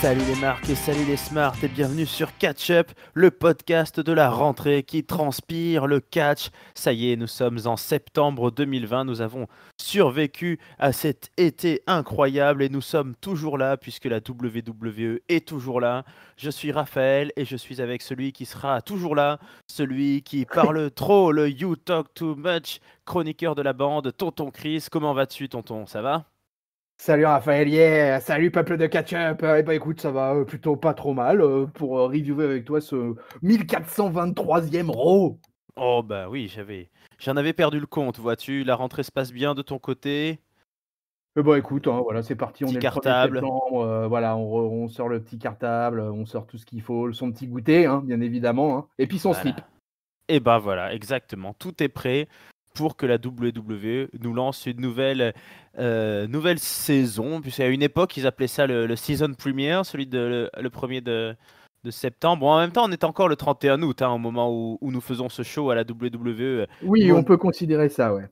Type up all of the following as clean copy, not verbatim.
Salut les marques et salut les smarts et bienvenue sur Catch Up, le podcast de la rentrée qui transpire le catch. Ça y est, nous sommes en septembre 2020, nous avons survécu à cet été incroyable et nous sommes toujours là puisque la WWE est toujours là. Je suis Raphaël et je suis avec celui qui sera toujours là, celui qui parle trop, le You Talk Too Much, chroniqueur de la bande, Tonton Chris. Comment vas-tu, tonton? Ça va? Salut Raphaël, yeah. Salut peuple de catch-up. Écoute, ça va plutôt pas trop mal pour reviewer avec toi ce 1423e Raw. Oh bah oui, j'en avais perdu le compte, vois-tu. La rentrée se passe bien de ton côté. Écoute, hein, voilà, c'est parti, on Petit est le 1er cartable. septembre, voilà, on sort le petit cartable, on sort tout ce qu'il faut, son petit goûter, hein, bien évidemment, hein, et puis son slip. Voilà. Et bah voilà, exactement. Tout est prêt pour que la WWE nous lance une nouvelle saison. Puisqu'à une époque, ils appelaient ça le season premiere, celui le 1er de septembre. Bon, en même temps, on est encore le 31 août, hein, au moment où nous faisons ce show à la WWE. Oui, on peut considérer ça, ouais.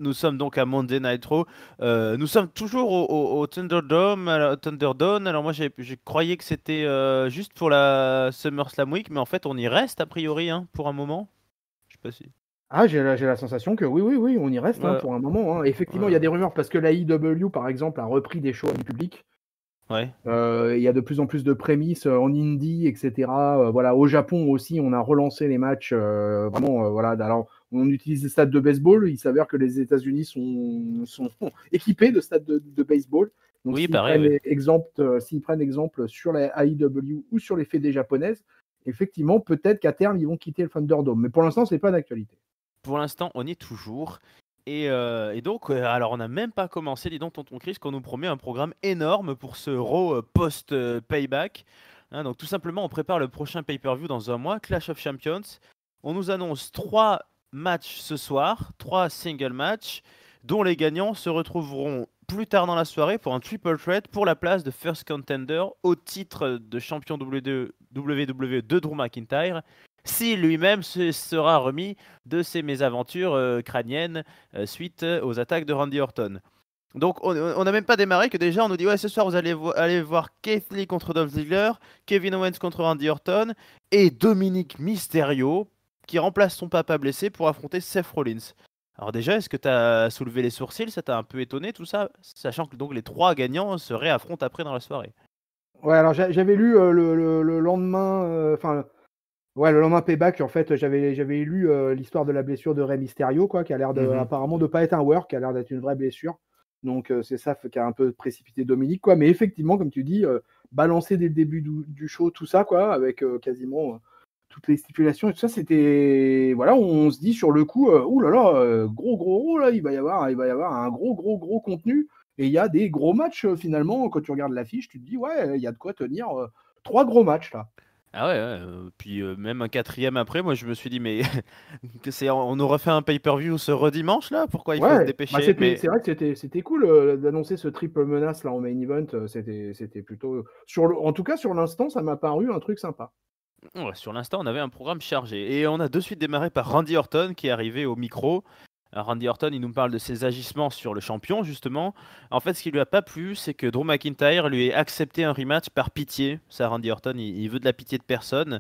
Nous sommes donc à Monday Night Raw. Nous sommes toujours au Thunderdome, Thunderdome. Alors moi, j'ai croyais que c'était juste pour la SummerSlam Week, mais en fait, on y reste a priori, hein, pour un moment. Je sais pas si. Ah, j'ai la sensation que oui, on y reste hein, Ouais, pour un moment. Hein. Effectivement, il y ouais, a des rumeurs parce que la IW, par exemple, a repris des shows du public. ouais. Il y a de plus en plus de prémices en Indie, etc. Voilà, au Japon aussi, on a relancé les matchs. Vraiment, voilà. Alors, on utilise des stades de baseball. Il s'avère que les États-Unis sont équipés de stades de baseball. Donc, Oui, s'ils pareil, prennent oui. exemple sur la AEW ou sur les fédés japonaises, effectivement, peut-être qu'à terme, ils vont quitter le Thunderdome. Mais pour l'instant, c'est pas d'actualité. Pour l'instant, on y est toujours. Et donc, alors on n'a même pas commencé, dis donc, tonton Chris, qu'on nous promet un programme énorme pour ce Raw post-payback. Hein, donc tout simplement, on prépare le prochain pay-per-view dans un mois, Clash of Champions. On nous annonce 3 matchs ce soir, 3 single matchs, dont les gagnants se retrouveront plus tard dans la soirée pour un triple threat pour la place de first contender au titre de champion WWE de Drew McIntyre, si lui-même se sera remis de ses mésaventures crâniennes suite aux attaques de Randy Orton. Donc on n'a même pas démarré que déjà on nous dit ouais, ce soir vous allez voir Keith Lee contre Dolph Ziggler, Kevin Owens contre Randy Orton et Dominic Mysterio qui remplace son papa blessé pour affronter Seth Rollins. Alors déjà, est-ce que tu as soulevé les sourcils? Ça t'a un peu étonné tout ça? Sachant que donc les 3 gagnants se réaffrontent après dans la soirée. Ouais, alors j'avais lu le lendemain, ouais, le lendemain payback, en fait, j'avais lu l'histoire de la blessure de Rey Mysterio, quoi, qui a l'air apparemment de pas être un work, qui a l'air d'être une vraie blessure. Donc c'est ça qui a un peu précipité Dominique, quoi. Mais effectivement, comme tu dis, balancer dès le début du show, tout ça, quoi, avec quasiment toutes les stipulations et tout ça, c'était, voilà, on se dit sur le coup, ouh là là, gros, là, il va y avoir un gros contenu. Et il y a des gros matchs finalement. Quand tu regardes l'affiche, tu te dis ouais, il y a de quoi tenir 3 gros matchs là. Ah ouais, ouais, puis même un quatrième après, moi je me suis dit mais on aurait fait un pay-per-view ce redimanche là? Pourquoi il faut se Ouais, bah dépêcher? Mais c'est vrai que c'était cool d'annoncer ce triple menace là en main event. C'était plutôt en tout cas sur l'instant, ça m'a paru un truc sympa. ouais, sur l'instant on avait un programme chargé et on a de suite démarré par Randy Orton qui est arrivé au micro. Randy Orton, il nous parle de ses agissements sur le champion justement. En fait, ce qui lui a pas plu, c'est que Drew McIntyre lui ait accepté un rematch par pitié. Ça, Randy Orton, il veut de la pitié de personne.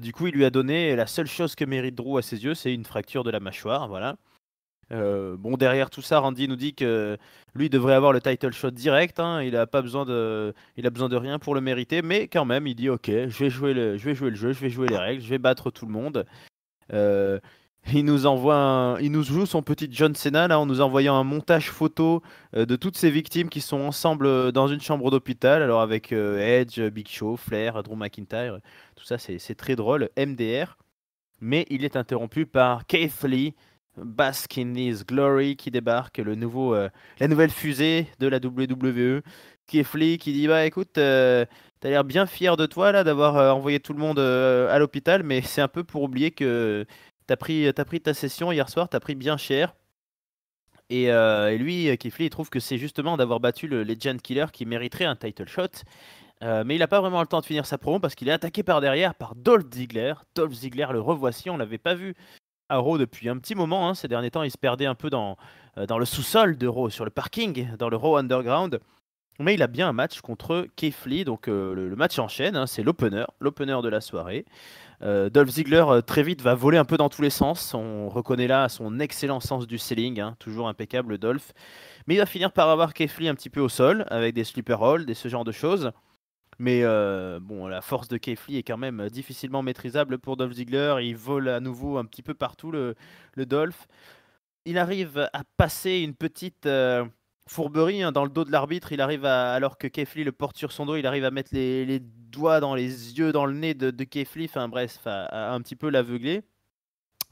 Du coup, il lui a donné la seule chose que mérite Drew à ses yeux, c'est une fracture de la mâchoire, voilà. Bon, derrière tout ça, Randy nous dit que lui devrait avoir le title shot direct, hein, il a pas besoin il a besoin de rien pour le mériter, mais quand même, il dit ok, je vais jouer le jeu, je vais jouer les règles, je vais battre tout le monde. Euh, il nous joue son petit John Cena là, en nous envoyant un montage photo de toutes ces victimes qui sont ensemble dans une chambre d'hôpital, alors avec Edge, Big Show, Flair, Drew McIntyre, tout ça c'est très drôle, MDR. Mais il est interrompu par Keith Lee, Bask in His Glory, qui débarque, la nouvelle fusée de la WWE. Keith Lee qui dit bah écoute, t'as l'air bien fier de toi là d'avoir envoyé tout le monde à l'hôpital, mais c'est un peu pour oublier que t'as pris ta session hier soir, t'as pris bien cher. Et lui, Keith Lee, il trouve que c'est justement d'avoir battu le Legend Killer qui mériterait un title shot. Mais il n'a pas vraiment le temps de finir sa promo parce qu'il est attaqué par derrière par Dolph Ziggler. Dolph Ziggler, le revoici, on l'avait pas vu à Raw depuis un petit moment, hein. Ces derniers temps, il se perdait un peu dans le sous-sol de Raw, sur le parking, dans le Raw Underground. Mais il a bien un match contre Keith Lee, donc le match enchaîne, hein, c'est l'opener de la soirée. Dolph Ziggler très vite va voler un peu dans tous les sens. On reconnaît là son excellent sens du selling, hein, toujours impeccable Dolph. Mais il va finir par avoir Keith Lee un petit peu au sol avec des sleeper holds et ce genre de choses. Mais bon, la force de Keith Lee est quand même difficilement maîtrisable pour Dolph Ziggler. Il vole à nouveau un petit peu partout le Dolph. Il arrive à passer une petite fourberie, hein, dans le dos de l'arbitre. Alors que Keith Lee le porte sur son dos, il arrive à mettre les doigts dans les yeux, dans le nez de Keith Lee. Enfin bref, à un petit peu l'aveugler.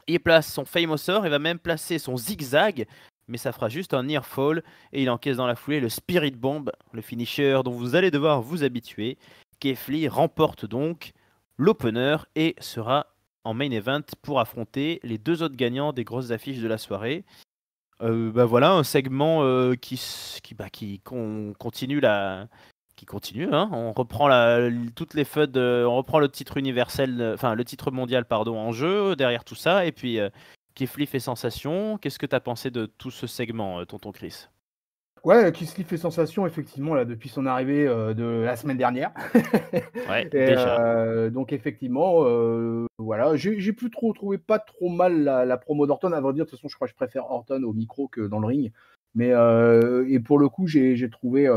Il place son Famosaur, il va même placer son zigzag, mais ça fera juste un near fall et il encaisse dans la foulée le Spirit Bomb, le finisher dont vous allez devoir vous habituer. Keith Lee remporte donc l'opener et sera en main event pour affronter les deux autres gagnants des grosses affiches de la soirée. Voilà un segment continue qui continue, hein. On reprend toutes les FUD, on reprend le titre universel, enfin le titre mondial pardon en jeu derrière tout ça et puis Keith Lee fait sensation. Qu'est-ce que tu as pensé de tout ce segment, tonton Chris? Ouais, Keith Lee fait sensation effectivement là depuis son arrivée de la semaine dernière. Ouais, Et déjà. donc effectivement, voilà, j'ai plus trop trouvé pas trop mal la promo d'Orton. À vrai dire, de toute façon, je crois que je préfère Orton au micro que dans le ring. Mais et pour le coup, j'ai trouvé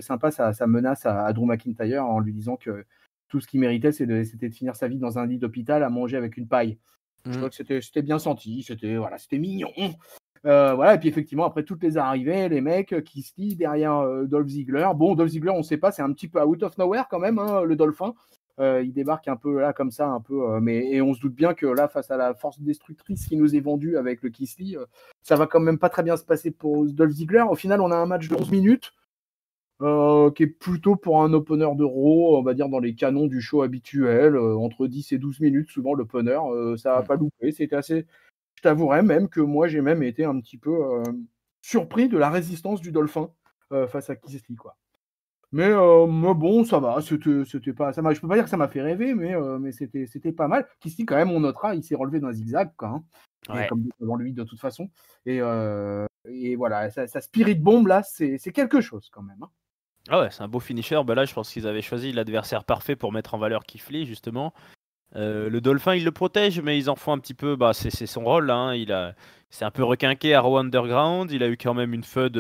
sympa sa menace à Drew McIntyre en lui disant que tout ce qu'il méritait, c'était de finir sa vie dans un lit d'hôpital à manger avec une paille. Je Mm. trouvais que c'était bien senti, c'était mignon. Voilà, et puis effectivement, après toutes les arrivées, les mecs qui se lient derrière Dolph Ziggler. Bon, Dolph Ziggler, on ne sait pas, c'est un petit peu out of nowhere quand même, hein, le Dolphin. Il débarque un peu là, comme ça, un peu, et on se doute bien que là, face à la force destructrice qui nous est vendue avec le Keith Lee, ça va quand même pas très bien se passer pour Dolph Ziggler. Au final, on a un match de 11 minutes. Qui est plutôt pour un opener de Raw, on va dire dans les canons du show habituel, entre 10 et 12 minutes, souvent l'opener, ça n'a Mm. pas loupé, c'était assez. Je t'avouerais même que moi, j'ai même été un petit peu surpris de la résistance du Dolphin face à Keith Lee, quoi. Mais bon, ça va, c'était pas, je peux pas dire que ça m'a fait rêver, mais c'était pas mal. Keith Lee, quand même, on notera, il s'est relevé d'un zigzag, quoi, hein, et Ouais. comme devant lui de toute façon. Et voilà, sa spirit bomb là, c'est quelque chose quand même, hein. Ah ouais, c'est un beau finisher. Là, je pense qu'ils avaient choisi l'adversaire parfait pour mettre en valeur Keith Lee, justement. Le Dolphin, il le protège, mais ils en font un petit peu. C'est son rôle, là, hein. C'est un peu requinqué à Raw Underground. Il a eu quand même une feud.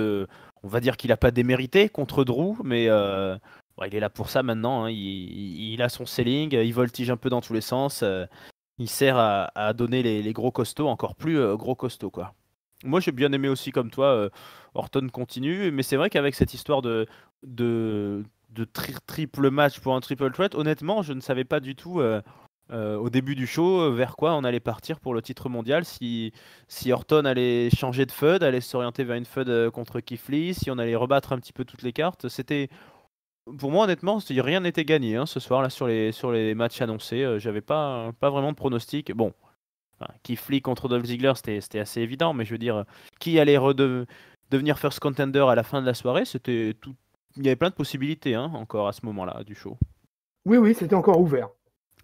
On va dire qu'il n'a pas démérité contre Drew, mais il est là pour ça maintenant, hein. Il a son selling, il voltige un peu dans tous les sens. Il sert à donner les gros costauds, encore plus gros costauds, quoi. Moi, j'ai bien aimé aussi, comme toi, Orton continue, mais c'est vrai qu'avec cette histoire de triple match pour un triple threat, honnêtement, je ne savais pas du tout au début du show vers quoi on allait partir pour le titre mondial, si Orton allait changer de feud, allait s'orienter vers une feud contre Keith Lee, si on allait rebattre un petit peu toutes les cartes. Pour moi, honnêtement, rien n'était gagné, hein, ce soir là sur les matchs annoncés. J'avais pas vraiment de pronostic. Bon, enfin, Keith Lee contre Dolph Ziggler, c'était assez évident, mais je veux dire, qui allait devenir first contender à la fin de la soirée, c'était tout. Il y avait plein de possibilités, hein, encore à ce moment-là du show. Oui, oui, c'était encore ouvert.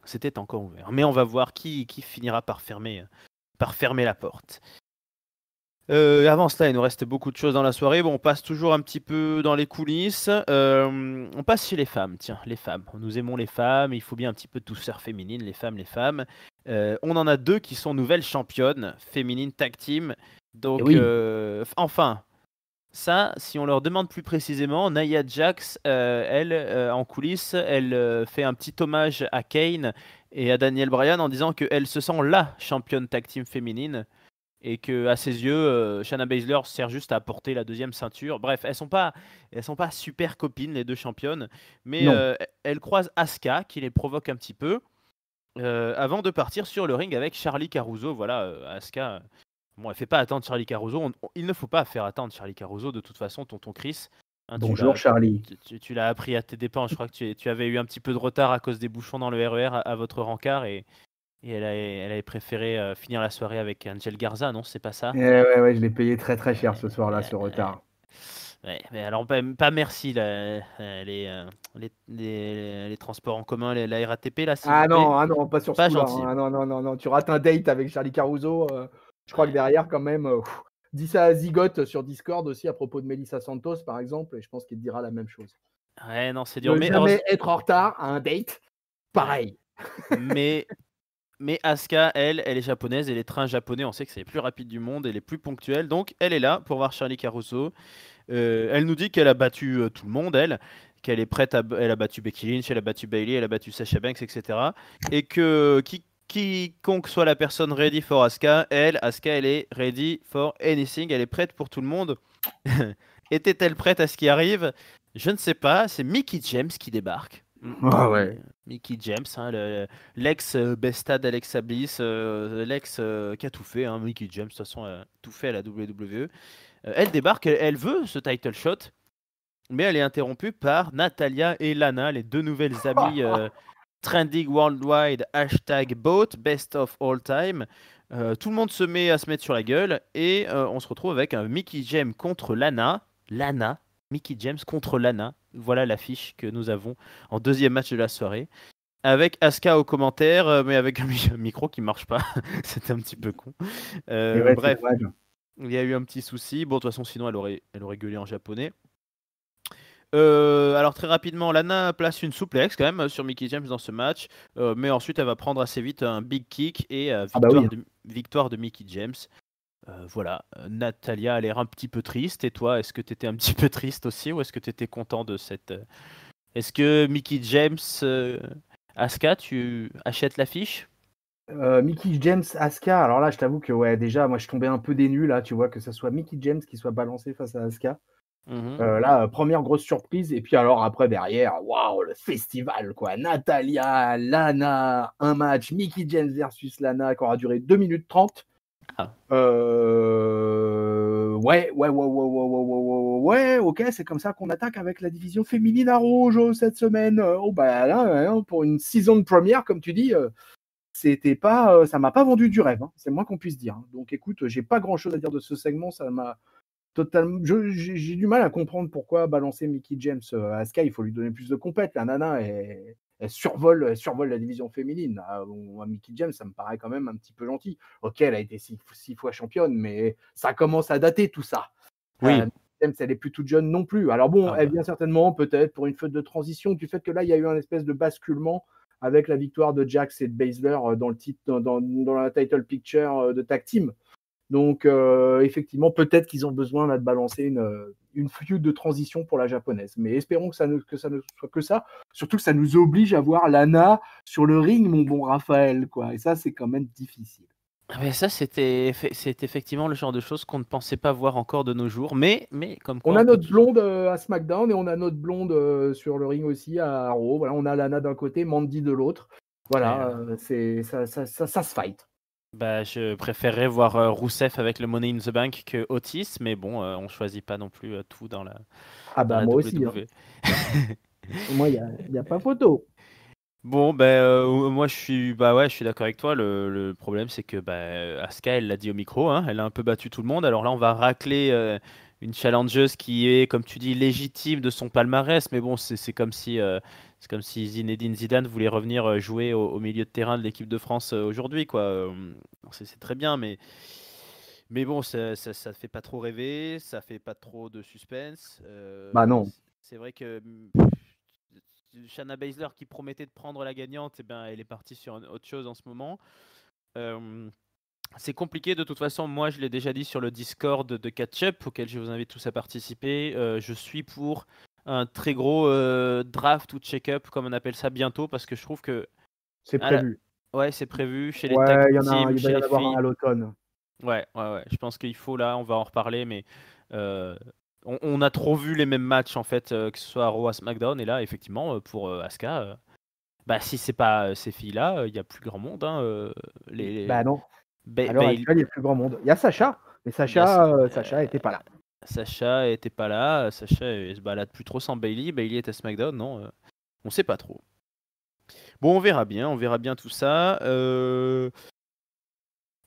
C'était encore ouvert. Mais on va voir qui finira par fermer la porte. Avant cela, il nous reste beaucoup de choses dans la soirée. Bon, on passe toujours un petit peu dans les coulisses. On passe chez les femmes. Tiens, les femmes. Nous aimons les femmes. Il faut bien un petit peu de douceur féminine, les femmes, les femmes. On en a deux qui sont nouvelles championnes féminines tag team. Et Donc, oui. enfin, ça, si on leur demande plus précisément, Nia Jax, elle, en coulisses, elle fait un petit hommage à Kane et à Daniel Bryan en disant qu'elle se sent la championne tag team féminine et que à ses yeux, Shayna Baszler sert juste à porter la deuxième ceinture. Bref, elles sont pas super copines les deux championnes, mais Non. elles croisent Asuka qui les provoque un petit peu avant de partir sur le ring avec Charly Caruso. Voilà, Asuka. Bon, elle fait pas attendre Charly Caruso. Il ne faut pas faire attendre Charly Caruso de toute façon, tonton Chris. Hein, Bonjour Charlie. tu l'as appris à tes dépens. Je crois que tu avais eu un petit peu de retard à cause des bouchons dans le RER à votre rencard et elle avait préféré finir la soirée avec Angel Garza, non? C'est pas ça? Ouais, ouais, je l'ai payé très très cher ce soir-là, Euh, ce retard. ouais, mais alors pas merci les transports en commun, la RATP là, s'il vous plaît. Ah non, pas sur ce Pas coup-là, gentil. hein. Ah non, non, non, non, tu rates un date avec Charlie Caruso. Je crois que Ouais. derrière, quand même, Dis ça à Zigote sur Discord aussi à propos de Melissa Santos, par exemple, et je pense qu'il te dira la même chose. Ouais, non, c'est dur. Ne Mais, jamais être en retard à un date, pareil. mais, mais Asuka, elle est japonaise et les trains japonais, on sait que c'est les plus rapides du monde et les plus ponctuels. Donc, elle est là pour voir Charlie Caruso. Elle nous dit qu'elle a battu tout le monde, qu'elle est prête elle a battu Becky Lynch, elle a battu Bayley, elle a battu Sasha Banks, etc. Et que quiconque soit la personne ready for Asuka, Asuka, elle est ready for anything, elle est prête pour tout le monde. Était-elle prête à ce qui arrive? Je ne sais pas, c'est Mickie James qui débarque. Ouais. Mickie James, hein, l'ex-Besta d'Alexa Bliss, l'ex qui a tout fait, hein, Mickie James, de toute façon, a tout fait à la WWE. Elle débarque, elle veut ce title shot, mais elle est interrompue par Natalya et Lana, les deux nouvelles amies trending worldwide, #BOAT, best of all time. Tout le monde se met à se mettre sur la gueule et on se retrouve avec un Mickie James contre Lana. Mickie James contre Lana. Voilà l'affiche que nous avons en deuxième match de la soirée. Avec Asuka au commentaire, mais avec un micro qui marche pas. C'était un petit peu con. Bref. Il y a eu un petit souci. Bon, de toute façon, sinon, elle aurait gueulé en japonais. Alors, très rapidement, Lana place une souplex quand même sur Mickie James dans ce match. Mais ensuite, elle va prendre assez vite un big kick et victoire de Mickie James. Voilà. Natalya a l'air un petit peu triste. Et toi, est-ce que tu étais un petit peu triste aussi ou est-ce que tu étais content de cette. Est-ce que Mickie James, Asuka, tu achètes l'affiche? Mickie James, Asuka, alors là je t'avoue que ouais déjà moi je tombais un peu des nues là, tu vois, que ce soit Mickie James qui soit balancé face à Asuka. Là, première grosse surprise, et puis alors après derrière, waouh, le festival quoi. Natalya, Lana, un match, Mickie James versus Lana qui aura duré 2 minutes 30. Ouais, ok, c'est comme ça qu'on attaque avec la division féminine à Rouge cette semaine. Oh bah là, pour une season première, comme tu dis, c'était pas, ça m'a pas vendu du rêve, hein, c'est le moins qu'on puisse dire. Hein. Donc écoute, j'ai pas grand chose à dire de ce segment, ça m'a totalement. J'ai du mal à comprendre pourquoi balancer Mickie James à Asuka, il faut lui donner plus de compète. La nana, elle survole la division féminine. Mickie James, ça me paraît quand même un petit peu gentil. Ok, elle a été 6 fois championne, mais ça commence à dater tout ça. Oui. James, elle est plus toute jeune non plus. Alors bon, elle vient certainement peut-être pour une fête de transition du fait que là, il y a eu un espèce de basculement avec la victoire de Jax et de Baszler dans le titre, dans la title picture de tag team. Donc effectivement, peut-être qu'ils ont besoin là de balancer une feud de transition pour la japonaise. Mais espérons que ça ne soit que ça. Surtout que ça nous oblige à voir Lana sur le ring, mon bon Raphaël, quoi. Et ça, c'est quand même difficile. Mais ça, c'est effectivement le genre de choses qu'on ne pensait pas voir encore de nos jours. Mais comme quoi, on a notre blonde à SmackDown et on a notre blonde sur le ring aussi à Raw. Voilà, on a Lana d'un côté, Mandy de l'autre. Voilà, ça se fight. Bah, je préférerais voir Rousseff avec le Money in the Bank que Otis, mais bon, on choisit pas non plus tout dans la. Moi WWE. aussi. Hein. Moi, il n'y a pas photo. Bon, moi je suis d'accord avec toi. Le problème c'est que Asuka, elle l'a dit au micro, hein, elle a un peu battu tout le monde. Alors là, on va racler une challengeuse qui est, comme tu dis, légitime de son palmarès. Mais bon, c'est comme si Zinedine Zidane voulait revenir jouer au milieu de terrain de l'équipe de France aujourd'hui, quoi. C'est très bien, mais bon, ça fait pas trop rêver, ça fait pas trop de suspense. Non. C'est vrai que Shayna Baszler qui promettait de prendre la gagnante, elle est partie sur autre chose en ce moment. C'est compliqué de toute façon. Moi, je l'ai déjà dit sur le Discord de Catch-Up, auquel je vous invite tous à participer. Je suis pour un très gros draft ou check-up, comme on appelle ça, bientôt, parce que je trouve que c'est prévu. Ouais, c'est prévu chez les tag teams, il va y en avoir un à l'automne. Ouais. Je pense qu'il faut là, on va en reparler, mais on a trop vu les mêmes matchs en fait, que ce soit à Raw, à SmackDown, et là effectivement pour Asuka, si c'est pas ces filles-là, il y a plus grand monde. Hein, non. Alors actuelle, il y a plus grand monde. Il y a Sacha, mais Sacha était pas là. Sacha était pas là. Sacha se balade plus trop sans Bayley. Bayley est à SmackDown, non on sait pas trop. Bon, on verra bien tout ça.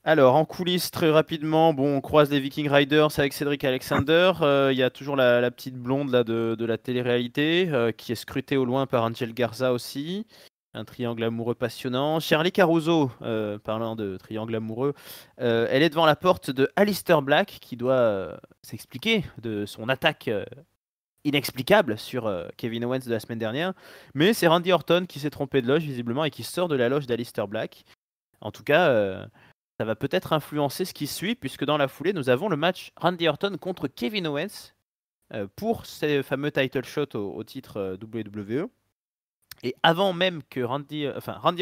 Alors, en coulisses, très rapidement, on croise les Viking Riders avec Cedric Alexander. Il y a toujours la petite blonde là, de la télé-réalité qui est scrutée au loin par Angel Garza aussi. Un triangle amoureux passionnant. Shirley Caruso, parlant de triangle amoureux, elle est devant la porte de Aleister Black qui doit s'expliquer de son attaque inexplicable sur Kevin Owens de la semaine dernière. Mais c'est Randy Orton qui s'est trompé de loge visiblement et qui sort de la loge d'Aleister Black. En tout cas, ça va peut-être influencer ce qui suit puisque dans la foulée, nous avons le match Randy Orton contre Kevin Owens pour ces fameux title shots au titre WWE. Et avant même que Randy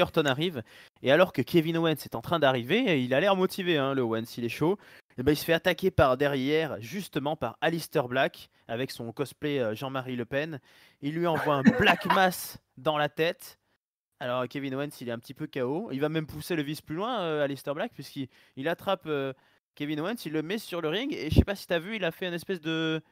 Orton arrive, et alors que Kevin Owens est en train d'arriver, il a l'air motivé, hein, le Owens, il est chaud. Et ben, il se fait attaquer par derrière, justement par Aleister Black, avec son cosplay Jean-Marie Le Pen. Il lui envoie un Black Mass dans la tête. Alors Kevin Owens, il est un petit peu KO. Il va même pousser le vice plus loin, Aleister Black, puisqu'il attrape Kevin Owens, il le met sur le ring. Et je sais pas si tu as vu, il a fait une espèce de...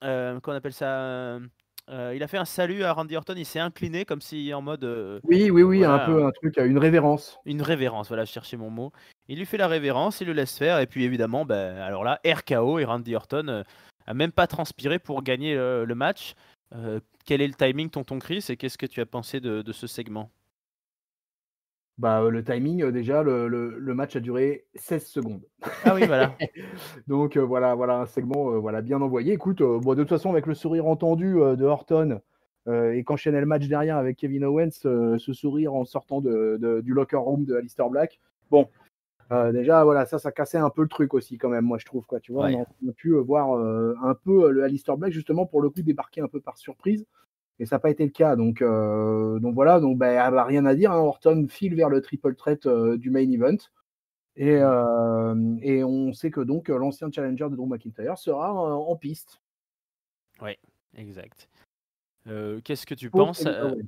qu'on appelle ça il a fait un salut à Randy Orton, il s'est incliné comme si en mode Oui, voilà, un peu un truc, une révérence. Une révérence, voilà, je cherchais mon mot. Il lui fait la révérence, il le laisse faire, et puis évidemment, alors là, RKO et Randy Orton a même pas transpiré pour gagner le match. Quel est le timing, tonton Chris, et qu'est-ce que tu as pensé de ce segment? Le timing, déjà, le match a duré 16 secondes. Ah oui, voilà. Donc voilà un segment bien envoyé. Écoute, de toute façon, avec le sourire entendu de Orton et qu'enchaînait le match derrière avec Kevin Owens, ce sourire en sortant du locker room de Aleister Black. Bon, déjà, voilà, ça cassait un peu le truc aussi, quand même, moi, je trouve. Quoi, tu vois, Ouais. on a pu voir un peu le Aleister Black, justement, pour le coup, débarquer un peu par surprise. Et ça n'a pas été le cas. Donc voilà, rien à dire. Hein. Orton file vers le triple threat du main event. Et on sait que donc l'ancien challenger de Drew McIntyre sera en piste. Oui, exact. Qu'est-ce que tu Pauvre penses Kevin Owens.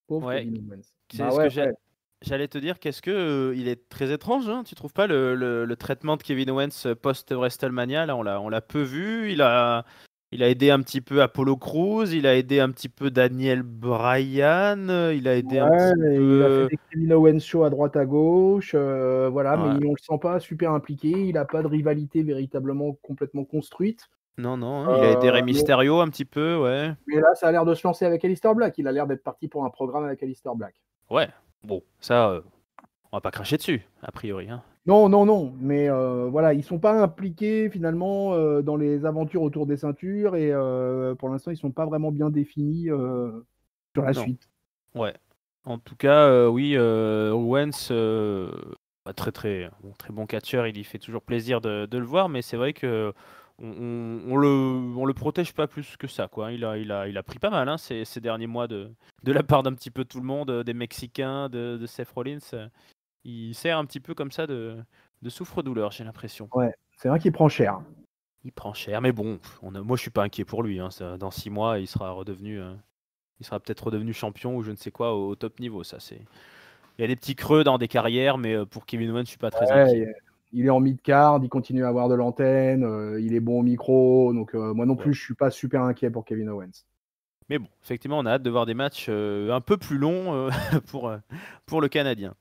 Pauvre Ouais. Kevin Owens. C'est ce que j'allais te dire. Qu'est-ce que il est très étrange, hein, tu trouves pas le traitement de Kevin Owens post WrestleMania là, on l'a peu vu. Il a aidé un petit peu Apollo Crews, il a aidé un petit peu Daniel Bryan, il a aidé un petit Il a fait peu. des Kevin Owens show à droite à gauche, voilà, Ouais. mais on le sent pas super impliqué. Il n'a pas de rivalité véritablement complètement construite. Non, hein, il a aidé Rey mais, Mysterio un petit peu, ouais. mais là, ça a l'air de se lancer avec Aleister Black. Il a l'air d'être parti pour un programme avec Aleister Black. Ouais. Bon, ça, on va pas cracher dessus, a priori. Hein. Non, mais voilà, ils sont pas impliqués finalement dans les aventures autour des ceintures et pour l'instant, ils sont pas vraiment bien définis sur la Non. suite. Ouais. En tout cas, oui, Owens, très bon catcheur, il y fait toujours plaisir de le voir, mais c'est vrai que on le protège pas plus que ça, quoi. Il a pris pas mal, hein, ces derniers mois de la part d'un petit peu tout le monde, des Mexicains, de Seth Rollins. Il sert un petit peu comme ça de souffre-douleur, j'ai l'impression. Ouais, c'est vrai qu'il prend cher. Il prend cher, mais bon, moi je suis pas inquiet pour lui. Hein, dans 6 mois, il sera peut-être redevenu champion ou je ne sais quoi au top niveau. Ça, c'est. Il y a des petits creux dans des carrières, mais pour Kevin Owens, je suis pas très inquiet. Il est en mid-card, il continue à avoir de l'antenne, il est bon au micro, donc moi non plus, je suis pas super inquiet pour Kevin Owens. Mais bon, effectivement, on a hâte de voir des matchs un peu plus longs pour le Canadien.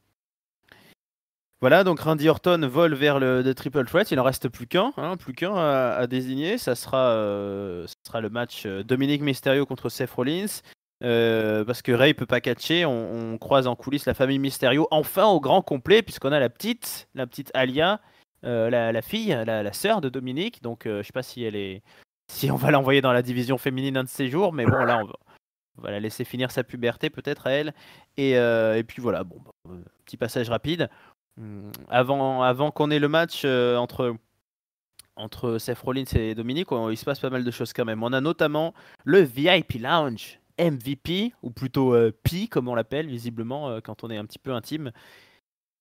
Voilà, donc Randy Orton vole vers le Triple Threat. Il en reste plus qu'un à désigner. Ça sera le match Dominic Mysterio contre Seth Rollins. Parce que Ray peut pas catcher, on croise en coulisses la famille Mysterio enfin au grand complet, puisqu'on a la petite Alia, la fille, la sœur de Dominic. Donc je sais pas si on va l'envoyer dans la division féminine un de ces jours, mais bon là on va la laisser finir sa puberté peut-être à elle. Et puis voilà, bon, petit passage rapide. Avant qu'on ait le match entre Seth Rollins et Dominic, il se passe pas mal de choses quand même. On a notamment le VIP Lounge MVP, ou plutôt P comme on l'appelle visiblement quand on est un petit peu intime.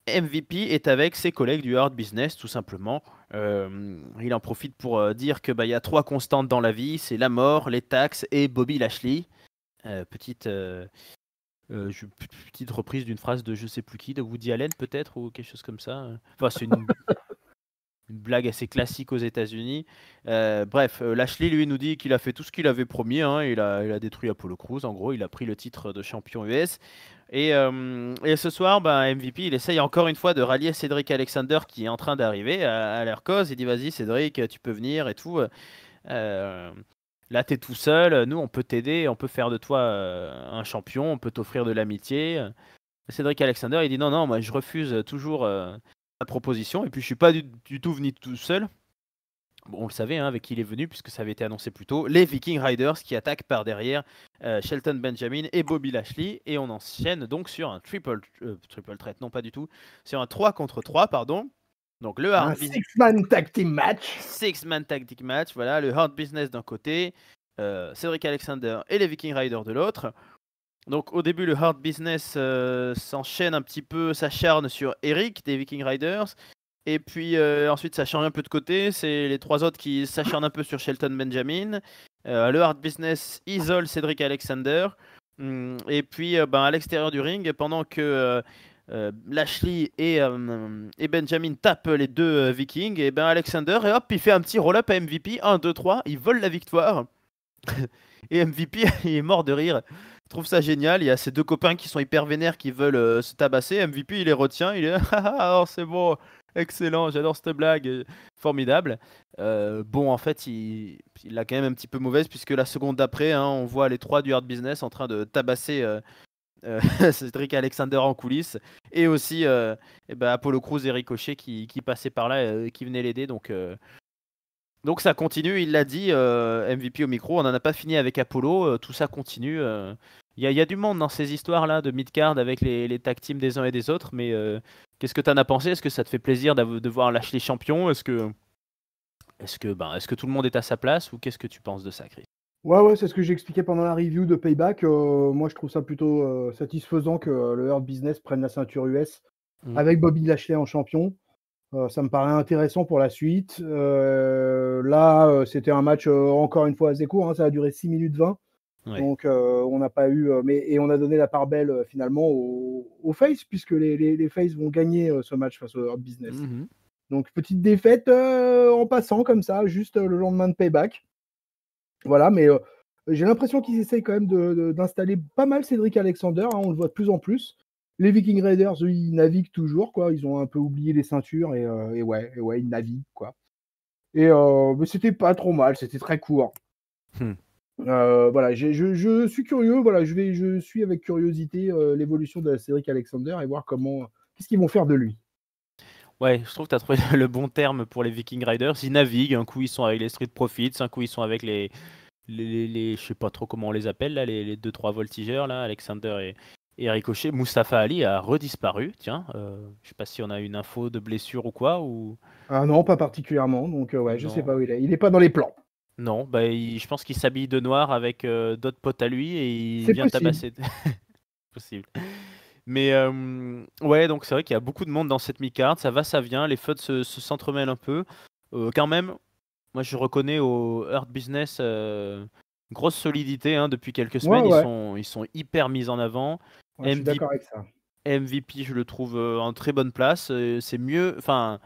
MVP est avec ses collègues du Hard Business tout simplement. Il en profite pour dire que y a 3 constantes dans la vie, c'est la mort, les taxes et Bobby Lashley. Petite reprise d'une phrase de je sais plus qui, de Woody Allen peut-être, ou quelque chose comme ça. Enfin, c'est une blague assez classique aux États-Unis. Bref, Lashley lui nous dit qu'il a fait tout ce qu'il avait promis. Hein, il a détruit Apollo Crews. En gros, il a pris le titre de champion US. Et ce soir, MVP, il essaye encore une fois de rallier Cédric Alexander qui est en train d'arriver à leur cause. Il dit vas-y Cédric, tu peux venir et tout. Là, t'es tout seul. Nous, on peut t'aider. On peut faire de toi un champion. On peut t'offrir de l'amitié. Cédric Alexander, il dit non, non, moi, je refuse toujours la proposition. Et puis, je suis pas du tout venu tout seul. Bon, on le savait avec qui il est venu, puisque ça avait été annoncé plus tôt. Les Viking Riders qui attaquent par derrière Shelton Benjamin et Bobby Lashley. Et on enchaîne donc sur un triple threat, non pas du tout. Sur un 3 contre 3, pardon. Donc le Un hard six-man tag team match. Six-man tactic match, voilà, le hard business d'un côté, Cedric Alexander et les Viking Riders de l'autre. Donc au début, le hard business s'enchaîne un petit peu, s'acharne sur Eric des Viking Riders. Et puis ensuite, ça change un peu de côté. C'est les trois autres qui s'acharnent un peu sur Shelton Benjamin. Le hard business isole Cedric Alexander. Et puis à l'extérieur du ring, pendant que Lashley et Benjamin tapent les deux Vikings, et Alexander, et hop, il fait un petit roll-up à MVP. 1, 2, 3. Il vole la victoire. Et MVP, il est mort de rire. Je trouve ça génial. Il y a ces deux copains qui sont hyper vénères qui veulent se tabasser. MVP, il les retient. Il est alors c'est bon, excellent, j'adore cette blague, formidable. Bon, en fait, il a quand même un petit peu mauvaise puisque la seconde d'après, hein, on voit les trois du hard business en train de tabasser Cedric Alexander en coulisses et aussi Apollo Crews et Ricochet qui passaient par là, qui venaient l'aider. Donc ça continue, il l'a dit, MVP au micro, on n'en a pas fini avec Apollo, tout ça continue. Il y a du monde dans ces histoires-là de mid-card avec les tag teams des uns et des autres, mais qu'est-ce que tu en as pensé? Est-ce que ça te fait plaisir de voir Lashley champion? Est-ce que tout le monde est à sa place ou qu'est-ce que tu penses de ça, Chris? Ouais, c'est ce que j'expliquais pendant la review de Payback. Moi, je trouve ça plutôt satisfaisant que le Hurt Business prenne la ceinture US avec Bobby Lashley en champion. Ça me paraît intéressant pour la suite. Là, c'était un match encore une fois assez court. Hein, ça a duré 6 minutes 20. Ouais. Donc, on n'a pas eu. Et on a donné la part belle finalement aux Face, puisque les Face vont gagner ce match face au Hurt Business. Donc, petite défaite en passant comme ça, juste le lendemain de Payback. Voilà, mais j'ai l'impression qu'ils essayent quand même d'installer pas mal Cedric Alexander. Hein, on le voit de plus en plus. Les Viking Raiders, eux, ils naviguent toujours, quoi. Ils ont un peu oublié les ceintures et ouais, ils naviguent, quoi. Et mais c'était pas trop mal, c'était très court. Voilà, je suis curieux. Voilà, je suis avec curiosité l'évolution de Cedric Alexander et voir qu'est-ce qu'ils vont faire de lui. Ouais, je trouve que tu as trouvé le bon terme pour les Viking Riders. Ils naviguent, un coup ils sont avec les Street Profits, un coup ils sont avec les je sais pas trop comment on les appelle, là, les 2-3 voltigeurs, là, Alexander et Ricochet. Mustafa Ali a redisparu, tiens. Je sais pas si on a une info de blessure ou quoi. Ah non, pas particulièrement, donc ouais, non. Je sais pas où il est. Il est pas dans les plans. Non, je pense qu'il s'habille de noir avec d'autres potes à lui et il vient tabasser. Possible. Mais ouais, donc c'est vrai qu'il y a beaucoup de monde dans cette mi-card, ça va, ça vient, les feuds s'entremêlent un peu. Quand même, moi je reconnais au Hurt Business grosse solidité hein, depuis quelques semaines, ils sont hyper mis en avant. Ouais, je suis d'accord avec ça. MVP, je le trouve en très bonne place, c'est mieux, enfin...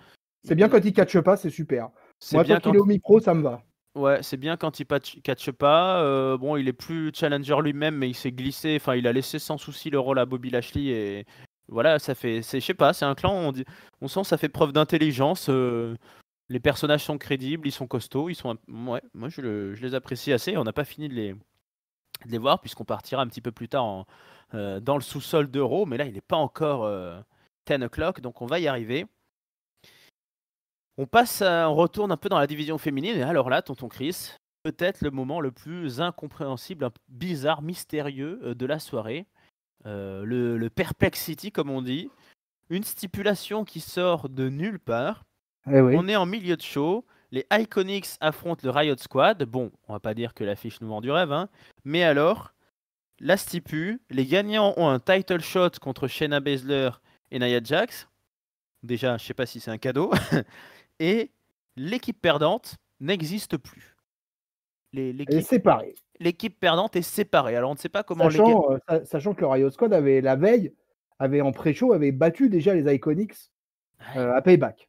C'est bien quand il catche pas, c'est super. Moi, tant qu'il est au micro, ça me va. Ouais, c'est bien quand il catche pas. Bon, il est plus challenger lui-même, mais il s'est glissé. Enfin, il a laissé sans souci le rôle à Bobby Lashley et voilà, ça fait. Je sais pas, c'est un clan. On sent ça fait preuve d'intelligence. Les personnages sont crédibles, ils sont costauds, ils sont. Ouais, moi je les apprécie assez. On n'a pas fini de les voir puisqu'on partira un petit peu plus tard dans le sous-sol d'Euro, mais là il n'est pas encore 10 o'clock, donc on va y arriver. On retourne un peu dans la division féminine, et alors là, tonton Chris, peut-être le moment le plus incompréhensible, bizarre, mystérieux de la soirée. Le Perplexity, comme on dit. Une stipulation qui sort de nulle part. Oui. On est en milieu de show. Les Iconics affrontent le Riot Squad. Bon, on va pas dire que l'affiche nous vend du rêve, hein. Mais alors, la stipu, les gagnants ont un title shot contre Shayna Baszler et Nia Jax. Déjà, je sais pas si c'est un cadeau. Et l'équipe perdante n'existe plus. Elle est séparée. L'équipe perdante est séparée. Alors on ne sait pas comment... Sachant que le Riot Squad la veille, en pré-show, avait battu déjà les Iconics à Payback.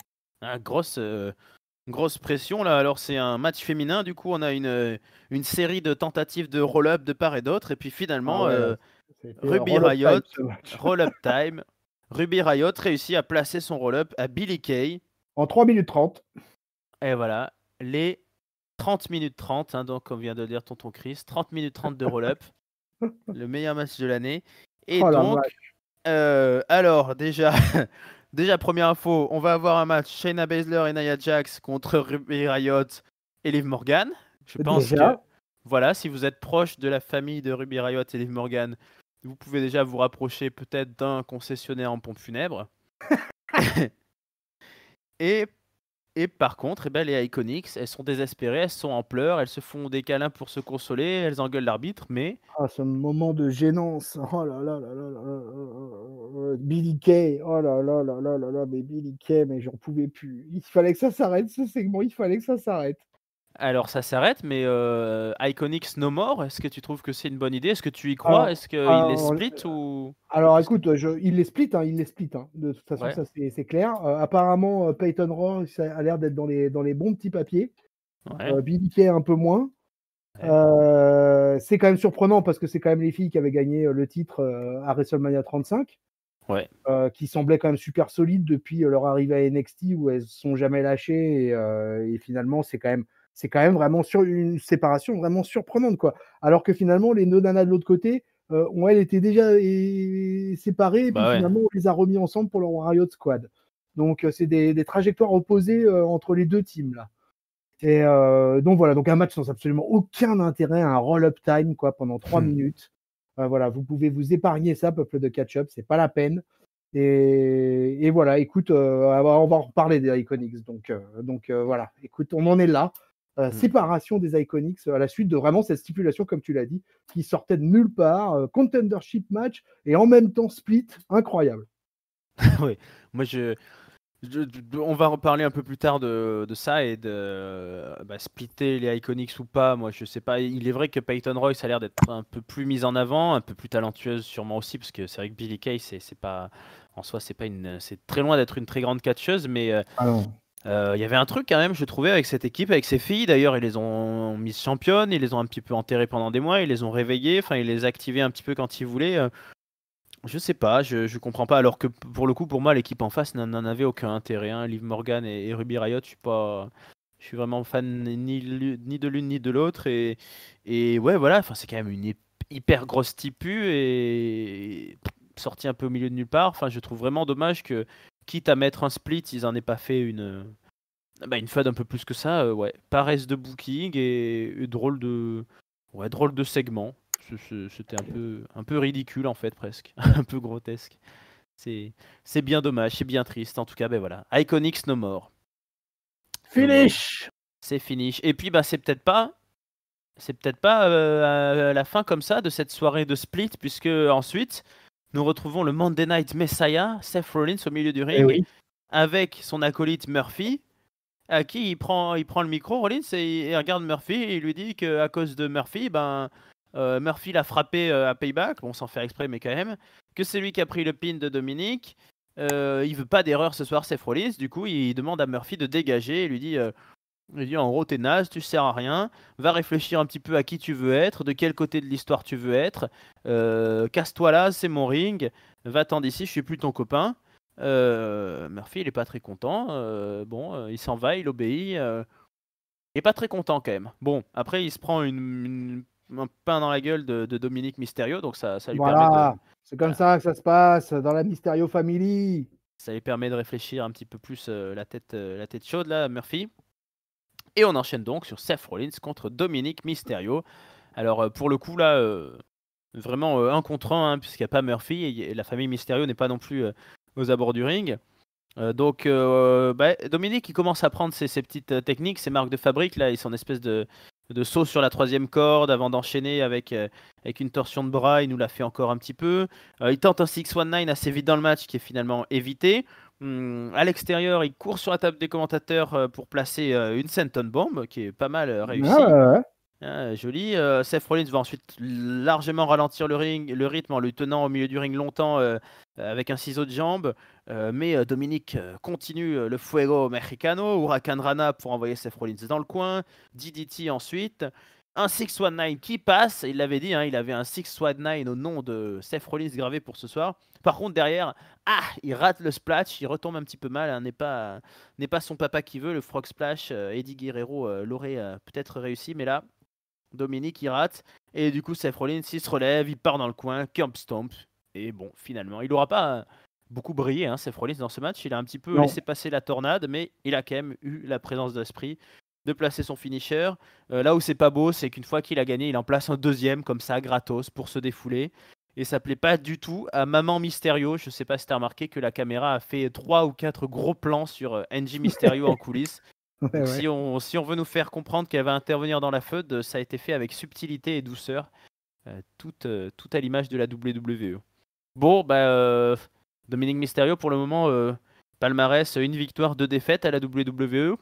Grosse pression là. Alors c'est un match féminin. Du coup on a une série de tentatives de roll-up de part et d'autre. Et puis finalement, Ruby Riot, roll-up time. Ruby Riot réussit à placer son roll-up à Billie Kay. En 3 minutes 30. Et voilà, les 30 minutes 30, hein, donc comme vient de le dire tonton Chris, 30 minutes 30 de roll-up, le meilleur match de l'année. Et Oh la donc, vache. alors déjà, déjà première info, on va avoir un match Shayna Baszler et Nia Jax contre Ruby Riott et Liv Morgan. Je pense que, Déjà. voilà, si vous êtes proche de la famille de Ruby Riott et Liv Morgan, vous pouvez déjà vous rapprocher peut-être d'un concessionnaire en pompe funèbre. Et, et par contre, eh ben, les Iconics, elles sont désespérées, elles sont en pleurs, elles se font des câlins pour se consoler, elles engueulent l'arbitre, mais Ah, ce moment de gênance. Oh là là là là là là là. Billy Kay. Oh là là là là là là. Mais Billy Kay, mais j'en pouvais plus. Il fallait que ça s'arrête, ce segment. Il fallait que ça s'arrête. alors ça s'arrête, mais Iconics No More, est-ce que tu trouves que c'est une bonne idée? Est-ce que tu y crois? Alors, Est-ce qu'il les alors, split ou alors, qu'est-ce que... écoute, il les split, hein, il les split, hein. De toute façon, Ouais, ça c'est clair. Apparemment, Peyton Royce a l'air d'être dans les bons petits papiers. ouais, Billy Kay un peu moins. ouais. C'est quand même surprenant parce que c'est quand même les filles qui avaient gagné le titre à WrestleMania 35, Ouais. qui semblaient quand même super solides depuis leur arrivée à NXT où elles ne sont jamais lâchées et finalement c'est quand même vraiment une séparation vraiment surprenante quoi. Alors que finalement les deux nanas de l'autre côté elles étaient déjà séparées et puis Bah ouais. finalement on les a remis ensemble pour leur Riot Squad. Donc c'est des trajectoires opposées entre les deux teams là. Et donc voilà, donc un match sans absolument aucun intérêt, un roll-up time quoi, pendant 3 minutes. Voilà, vous pouvez vous épargner ça, peuple de catch-up, c'est pas la peine. Et voilà, écoute, on va en reparler des Iconics. Donc voilà, écoute, on en est là. Mm. Séparation des Iconics à la suite de vraiment cette stipulation, comme tu l'as dit, qui sortait de nulle part, contendership match et en même temps split, incroyable. Oui, moi on va reparler un peu plus tard de ça et de splitter les Iconics ou pas. Moi, je sais pas. Il est vrai que Peyton Royce a l'air d'être un peu plus mise en avant, un peu plus talentueuse sûrement aussi, parce que c'est vrai que Billie Kay, c'est pas en soi, c'est très loin d'être une très grande catcheuse, mais Ah non. il y avait un truc quand même, je trouvais, avec cette équipe, avec ces filles. D'ailleurs, ils les ont mises championnes, ils les ont un petit peu enterrées pendant des mois, ils les ont réveillées, enfin, ils les activaient un petit peu quand ils voulaient. Je sais pas, je comprends pas. Alors que pour le coup, pour moi, l'équipe en face n'en avait aucun intérêt. Hein. Liv Morgan et Ruby Riott, je suis vraiment fan ni de l'une ni de l'autre. Et ouais, voilà, enfin, c'est quand même une hyper grosse tipu et sortie un peu au milieu de nulle part. Enfin, je trouve vraiment dommage que, quitte à mettre un split, ils en aient pas fait une fade un peu plus que ça. Ouais, paresse de booking et drôle de segment. C'était un peu ridicule en fait presque, un peu grotesque. C'est c'est bien dommage, c'est bien triste. En tout cas, ben voilà, Iconics no more, no more. Finish! C'est finish. Et puis bah c'est peut-être pas à la fin comme ça de cette soirée de split, puisque ensuite nous retrouvons le Monday Night Messiah, Seth Rollins au milieu du Eh ring, oui. avec son acolyte Murphy, à qui il prend le micro, Rollins, et il regarde Murphy et il lui dit qu'à cause de Murphy, Murphy l'a frappé à Payback, bon, sans faire exprès, mais quand même, que c'est lui qui a pris le pin de Dominique. Il veut pas d'erreur ce soir, Seth Rollins. Du coup, il demande à Murphy de dégager. Il lui dit en gros, t'es naze, tu sers à rien. Va réfléchir un petit peu à qui tu veux être, de quel côté de l'histoire tu veux être. Casse-toi là, c'est mon ring. Va-t'en d'ici, je suis plus ton copain. Murphy, il est pas très content. Il s'en va, il obéit. Il est pas très content quand même. Bon, après, il se prend un pain dans la gueule de Dominique Mysterio, donc ça lui permet de, Voilà, c'est comme voilà, ça que ça se passe dans la Mysterio Family. ça lui permet de réfléchir un petit peu plus la tête chaude là, Murphy. Et on enchaîne donc sur Seth Rollins contre Dominique Mysterio. Alors pour le coup là, vraiment un contre un, hein, puisqu'il n'y a pas Murphy et la famille Mysterio n'est pas non plus aux abords du ring. Dominique il commence à prendre ses petites techniques, ses marques de fabrique là, et son espèce de saut sur la troisième corde avant d'enchaîner avec une torsion de bras. Il nous l'a fait encore un petit peu. Il tente un 619 assez vite dans le match qui est finalement évité. À l'extérieur, il court sur la table des commentateurs pour placer une senton bomb qui est pas mal Ah réussie. ouais, ouais. Joli. Seth Rollins va ensuite largement ralentir le rythme en le tenant au milieu du ring longtemps avec un ciseau de jambe. Mais Dominique continue le Fuego Mexicano, Huracan Rana pour envoyer Seth Rollins dans le coin. DDT ensuite. un 619 qui passe. Il l'avait dit, hein, il avait un 619 au nom de Seth Rollins gravé pour ce soir. Par contre, derrière, il rate le splash, il retombe un petit peu mal. Hein, n'est pas son papa qui veut le frog splash. Eddie Guerrero l'aurait peut-être réussi, mais là, Dominique il rate. Et du coup, Seth Rollins il se relève, il part dans le coin, curb stomp. Et bon, finalement, il n'aura pas beaucoup brillé, hein, Seth Rollins dans ce match. Il a un petit peu Non. laissé passer la tornade, mais il a quand même eu la présence d'esprit de placer son finisher. Là où c'est pas beau, c'est qu'une fois qu'il a gagné, il en place un deuxième comme ça, gratos, pour se défouler. Et ça plaît pas du tout à Maman Mysterio. Je sais pas si t'as remarqué que la caméra a fait 3 ou 4 gros plans sur Angie Mysterio en coulisses. Ouais, Donc ouais. si on veut nous faire comprendre qu'elle va intervenir dans la feud, ça a été fait avec subtilité et douceur, tout à l'image de la WWE. Bon, Dominique Mysterio pour le moment, palmarès, une victoire, 2 défaites à la WWE.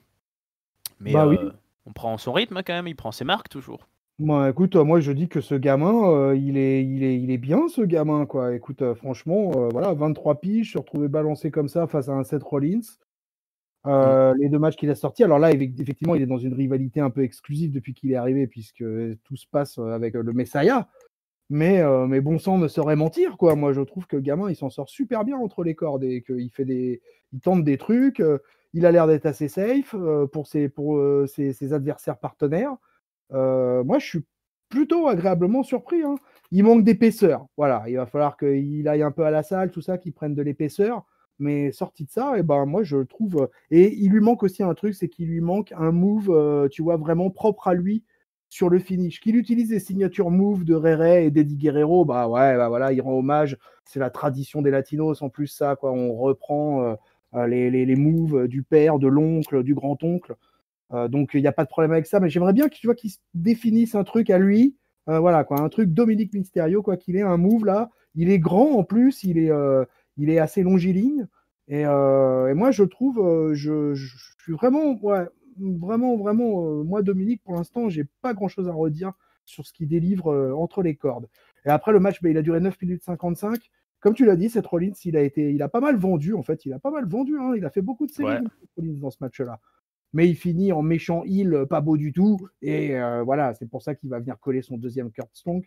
Mais Bah oui. on prend son rythme hein, quand même, il prend ses marques toujours. Bah, écoute, moi je dis que ce gamin, il est bien ce gamin, quoi. Écoute, franchement, voilà, 23 piges, se retrouver balancé comme ça face à un Seth Rollins. Mm. Les 2 matchs qu'il a sortis, alors là, effectivement, il est dans une rivalité un peu exclusive depuis qu'il est arrivé, puisque tout se passe avec le Messiah. Mais bon sang me saurait mentir, quoi. Moi, je trouve que le gamin, il s'en sort super bien entre les cordes et il tente des trucs. Il a l'air d'être assez safe pour ses adversaires partenaires. Moi, je suis plutôt agréablement surpris, hein. Il manque d'épaisseur. Voilà, il va falloir qu'il aille un peu à la salle, tout ça, qu'il prenne de l'épaisseur. Mais sorti de ça, moi, je trouve. Et il lui manque aussi un truc, c'est qu'il lui manque un move, tu vois, vraiment propre à lui sur le finish. Qu'il utilise les signatures moves de Rere et d'Eddie Guerrero, bah ouais, bah voilà, il rend hommage. C'est la tradition des Latinos, en plus, ça, quoi. On reprend les moves du père, de l'oncle, du grand-oncle. Donc il n'y a pas de problème avec ça, mais j'aimerais bien qu'il se définisse un truc à lui, voilà quoi, un truc Dominique Mysterio, quoi qu'il ait un move là. Il est grand en plus, il est assez longiligne, et moi je trouve, je suis vraiment, ouais, vraiment, moi Dominique pour l'instant j'ai pas grand chose à redire sur ce qu'il délivre entre les cordes. Et après le match, il a duré 9 minutes 55. Comme tu l'as dit, Seth Rollins, il a pas mal vendu en fait, il a pas mal vendu, hein, il a fait beaucoup de Ouais. séries Seth Rollins dans ce match-là, mais il finit en méchant heel, pas beau du tout. Et voilà, c'est pour ça qu'il va venir coller son deuxième Kurt Stomp.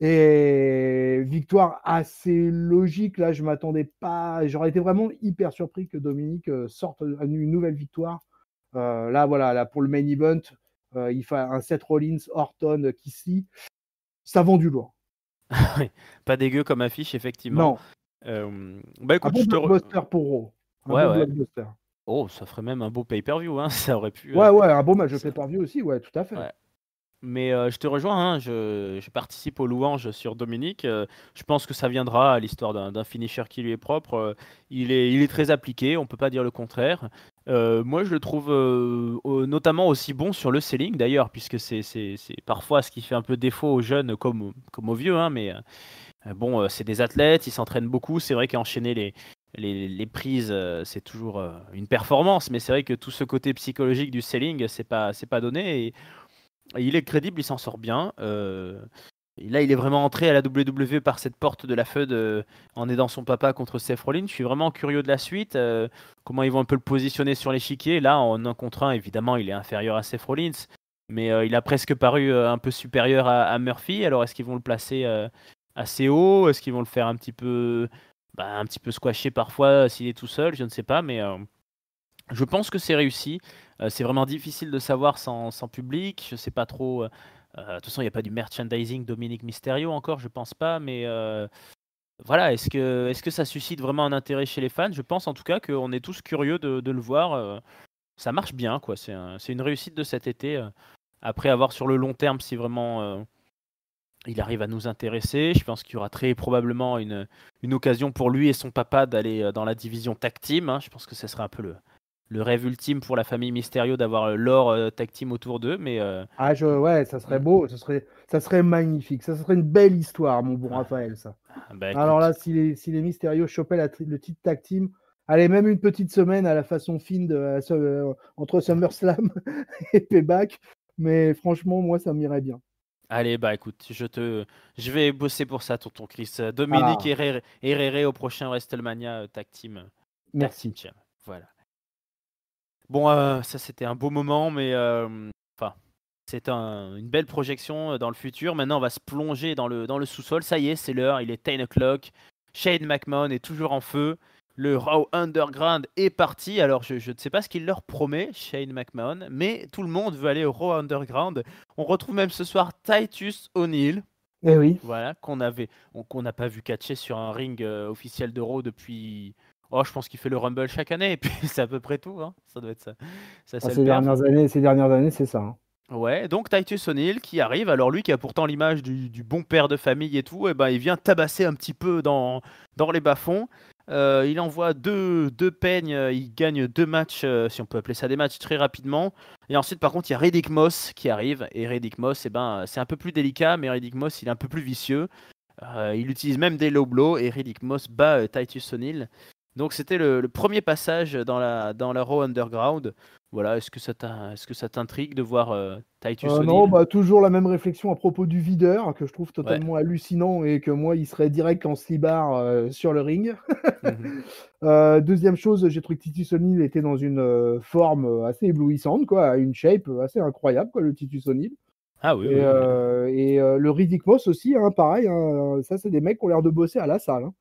Et victoire assez logique. Là, je m'attendais pas. J'aurais été vraiment hyper surpris que Dominique sorte une nouvelle victoire. Là, voilà, là, pour le main event, il fait un Seth Rollins, Orton, Kissy. Ça vend du lourd. Pas dégueu comme affiche, effectivement. Non. Bah Un écoute, bon blockbuster pour Raw. Un Ouais, bon ouais. blockbuster. Oh, ça ferait même un beau pay-per-view, hein. Ça aurait pu. Ouais, ouais, un beau match de Ça- pay-per-view aussi, ouais, tout à fait. Ouais. Mais je te rejoins, hein, je participe aux louanges sur Dominique. Je pense que ça viendra à l'histoire d'un finisher qui lui est propre. Il est très appliqué, on peut pas dire le contraire. Moi, je le trouve notamment aussi bon sur le selling d'ailleurs, puisque c'est parfois ce qui fait un peu défaut aux jeunes comme aux vieux. Hein, mais bon, c'est des athlètes, ils s'entraînent beaucoup. C'est vrai qu'enchaîner les prises, c'est toujours une performance, mais c'est vrai que tout ce côté psychologique du selling, c'est pas donné. Et il est crédible, il s'en sort bien. Et là, il est vraiment entré à la WWE par cette porte de la feud en aidant son papa contre Seth Rollins. Je suis vraiment curieux de la suite. Comment ils vont un peu le positionner sur l'échiquier. Là, en 1 contre 1, évidemment, il est inférieur à Seth Rollins. Mais il a presque paru un peu supérieur à Murphy. Alors, est-ce qu'ils vont le placer assez haut? Est-ce qu'ils vont le faire un petit peu squasher parfois s'il est tout seul? Je ne sais pas. Mais je pense que c'est réussi. C'est vraiment difficile de savoir sans public. Je sais pas trop. De toute façon, il n'y a pas du merchandising Dominique Mysterio encore, je pense pas. Mais voilà, est-ce que ça suscite vraiment un intérêt chez les fans? Je pense en tout cas qu'on est tous curieux de le voir. Ça marche bien, quoi. C'est une réussite de cet été. Après, à voir sur le long terme si vraiment il arrive à nous intéresser. Je pense qu'il y aura très probablement une occasion pour lui et son papa d'aller dans la division tag team. Hein. Je pense que ce serait un peu le rêve ultime pour la famille Mysterio d'avoir l'or tag team autour d'eux. Mais Ouais, ça serait beau, ça serait magnifique, ça serait une belle histoire, mon bon ah, Raphaël, ça. bah Alors écoute, là, si les Mysterio chopaient le titre tag team, allez, même une petite semaine à la façon fine entre SummerSlam et Payback, mais franchement, moi, ça m'irait bien. allez, bah écoute, je vais bosser pour ça, tonton Chris. Dominique Ah, Herrera au prochain WrestleMania tag team merci. champ. Voilà. Bon, ça c'était un beau moment, mais enfin, C'est une belle projection dans le futur. Maintenant, on va se plonger dans le sous-sol. Ça y est, c'est l'heure. Il est 10 o'clock. Shane McMahon est toujours en feu. Le Raw Underground est parti. Alors, je ne sais pas ce qu'il leur promet, Shane McMahon, mais tout le monde veut aller au Raw Underground. On retrouve même ce soir Titus O'Neil. Eh oui. Voilà, qu'on n'a pas vu catcher sur un ring officiel de Raw depuis. Oh, je pense qu'il fait le Rumble chaque année, et puis c'est à peu près tout. Hein. Ça doit être ça. Ces dernières années, c'est ça. Hein. Ouais, donc Titus O'Neil qui arrive, alors lui qui a pourtant l'image du bon père de famille et tout, et ben il vient tabasser un petit peu dans les bas-fonds. Il envoie deux peignes, il gagne 2 matchs, si on peut appeler ça des matchs, très rapidement. Et ensuite, par contre, il y a Riddick Moss qui arrive. Et Riddick Moss, c'est un peu plus délicat, mais Riddick Moss, il est un peu plus vicieux. Il utilise même des low blows et Riddick Moss bat Titus O'Neil. Donc c'était le premier passage dans la Raw Underground. Voilà, est-ce que ça t'intrigue de voir Titus O'Neil? Non, toujours la même réflexion à propos du videur, que je trouve totalement hallucinant et que moi, il serait direct en slibard sur le ring. Deuxième chose, j'ai trouvé que Titus O'Neil était dans une forme assez éblouissante, quoi, une shape assez incroyable, quoi, le Titus O'Neil. Ah oui, et le Riddick Moss aussi, hein, pareil, hein, ça c'est des mecs qui ont l'air de bosser à la salle. Hein.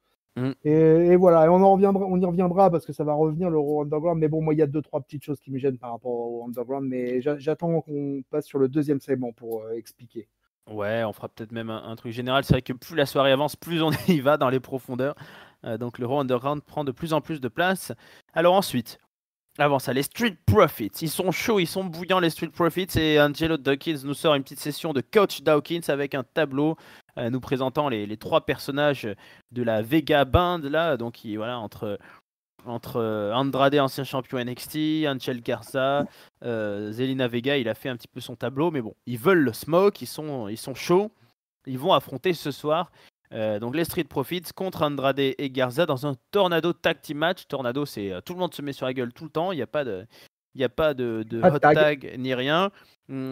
Et voilà, et on y reviendra parce que ça va revenir le Raw Underground. Mais bon, moi, il y a 2-3 petites choses qui me gênent par rapport au Underground. Mais j'attends qu'on passe sur le deuxième segment pour expliquer. Ouais, on fera peut-être même un truc général. C'est vrai que plus la soirée avance, plus on y va dans les profondeurs. Donc le Raw Underground prend de plus en plus de place. Alors ensuite, avant ça, les Street Profits. Ils sont chauds, ils sont bouillants, les Street Profits. Et Angelo Dawkins nous sort une petite session de Coach Dawkins avec un tableau nous présentant les 3 personnages de la Vega Band, là. Donc, voilà, entre Andrade, ancien champion NXT, Angel Garza, Zelina Vega, il a fait un petit peu son tableau. Mais bon, ils veulent le smoke, ils sont chauds. Ils vont affronter ce soir. Donc les Street Profits contre Andrade et Garza dans un Tornado Tag Team Match. Tornado, c'est tout le monde se met sur la gueule tout le temps. Il n'y a pas de hot tag ni rien.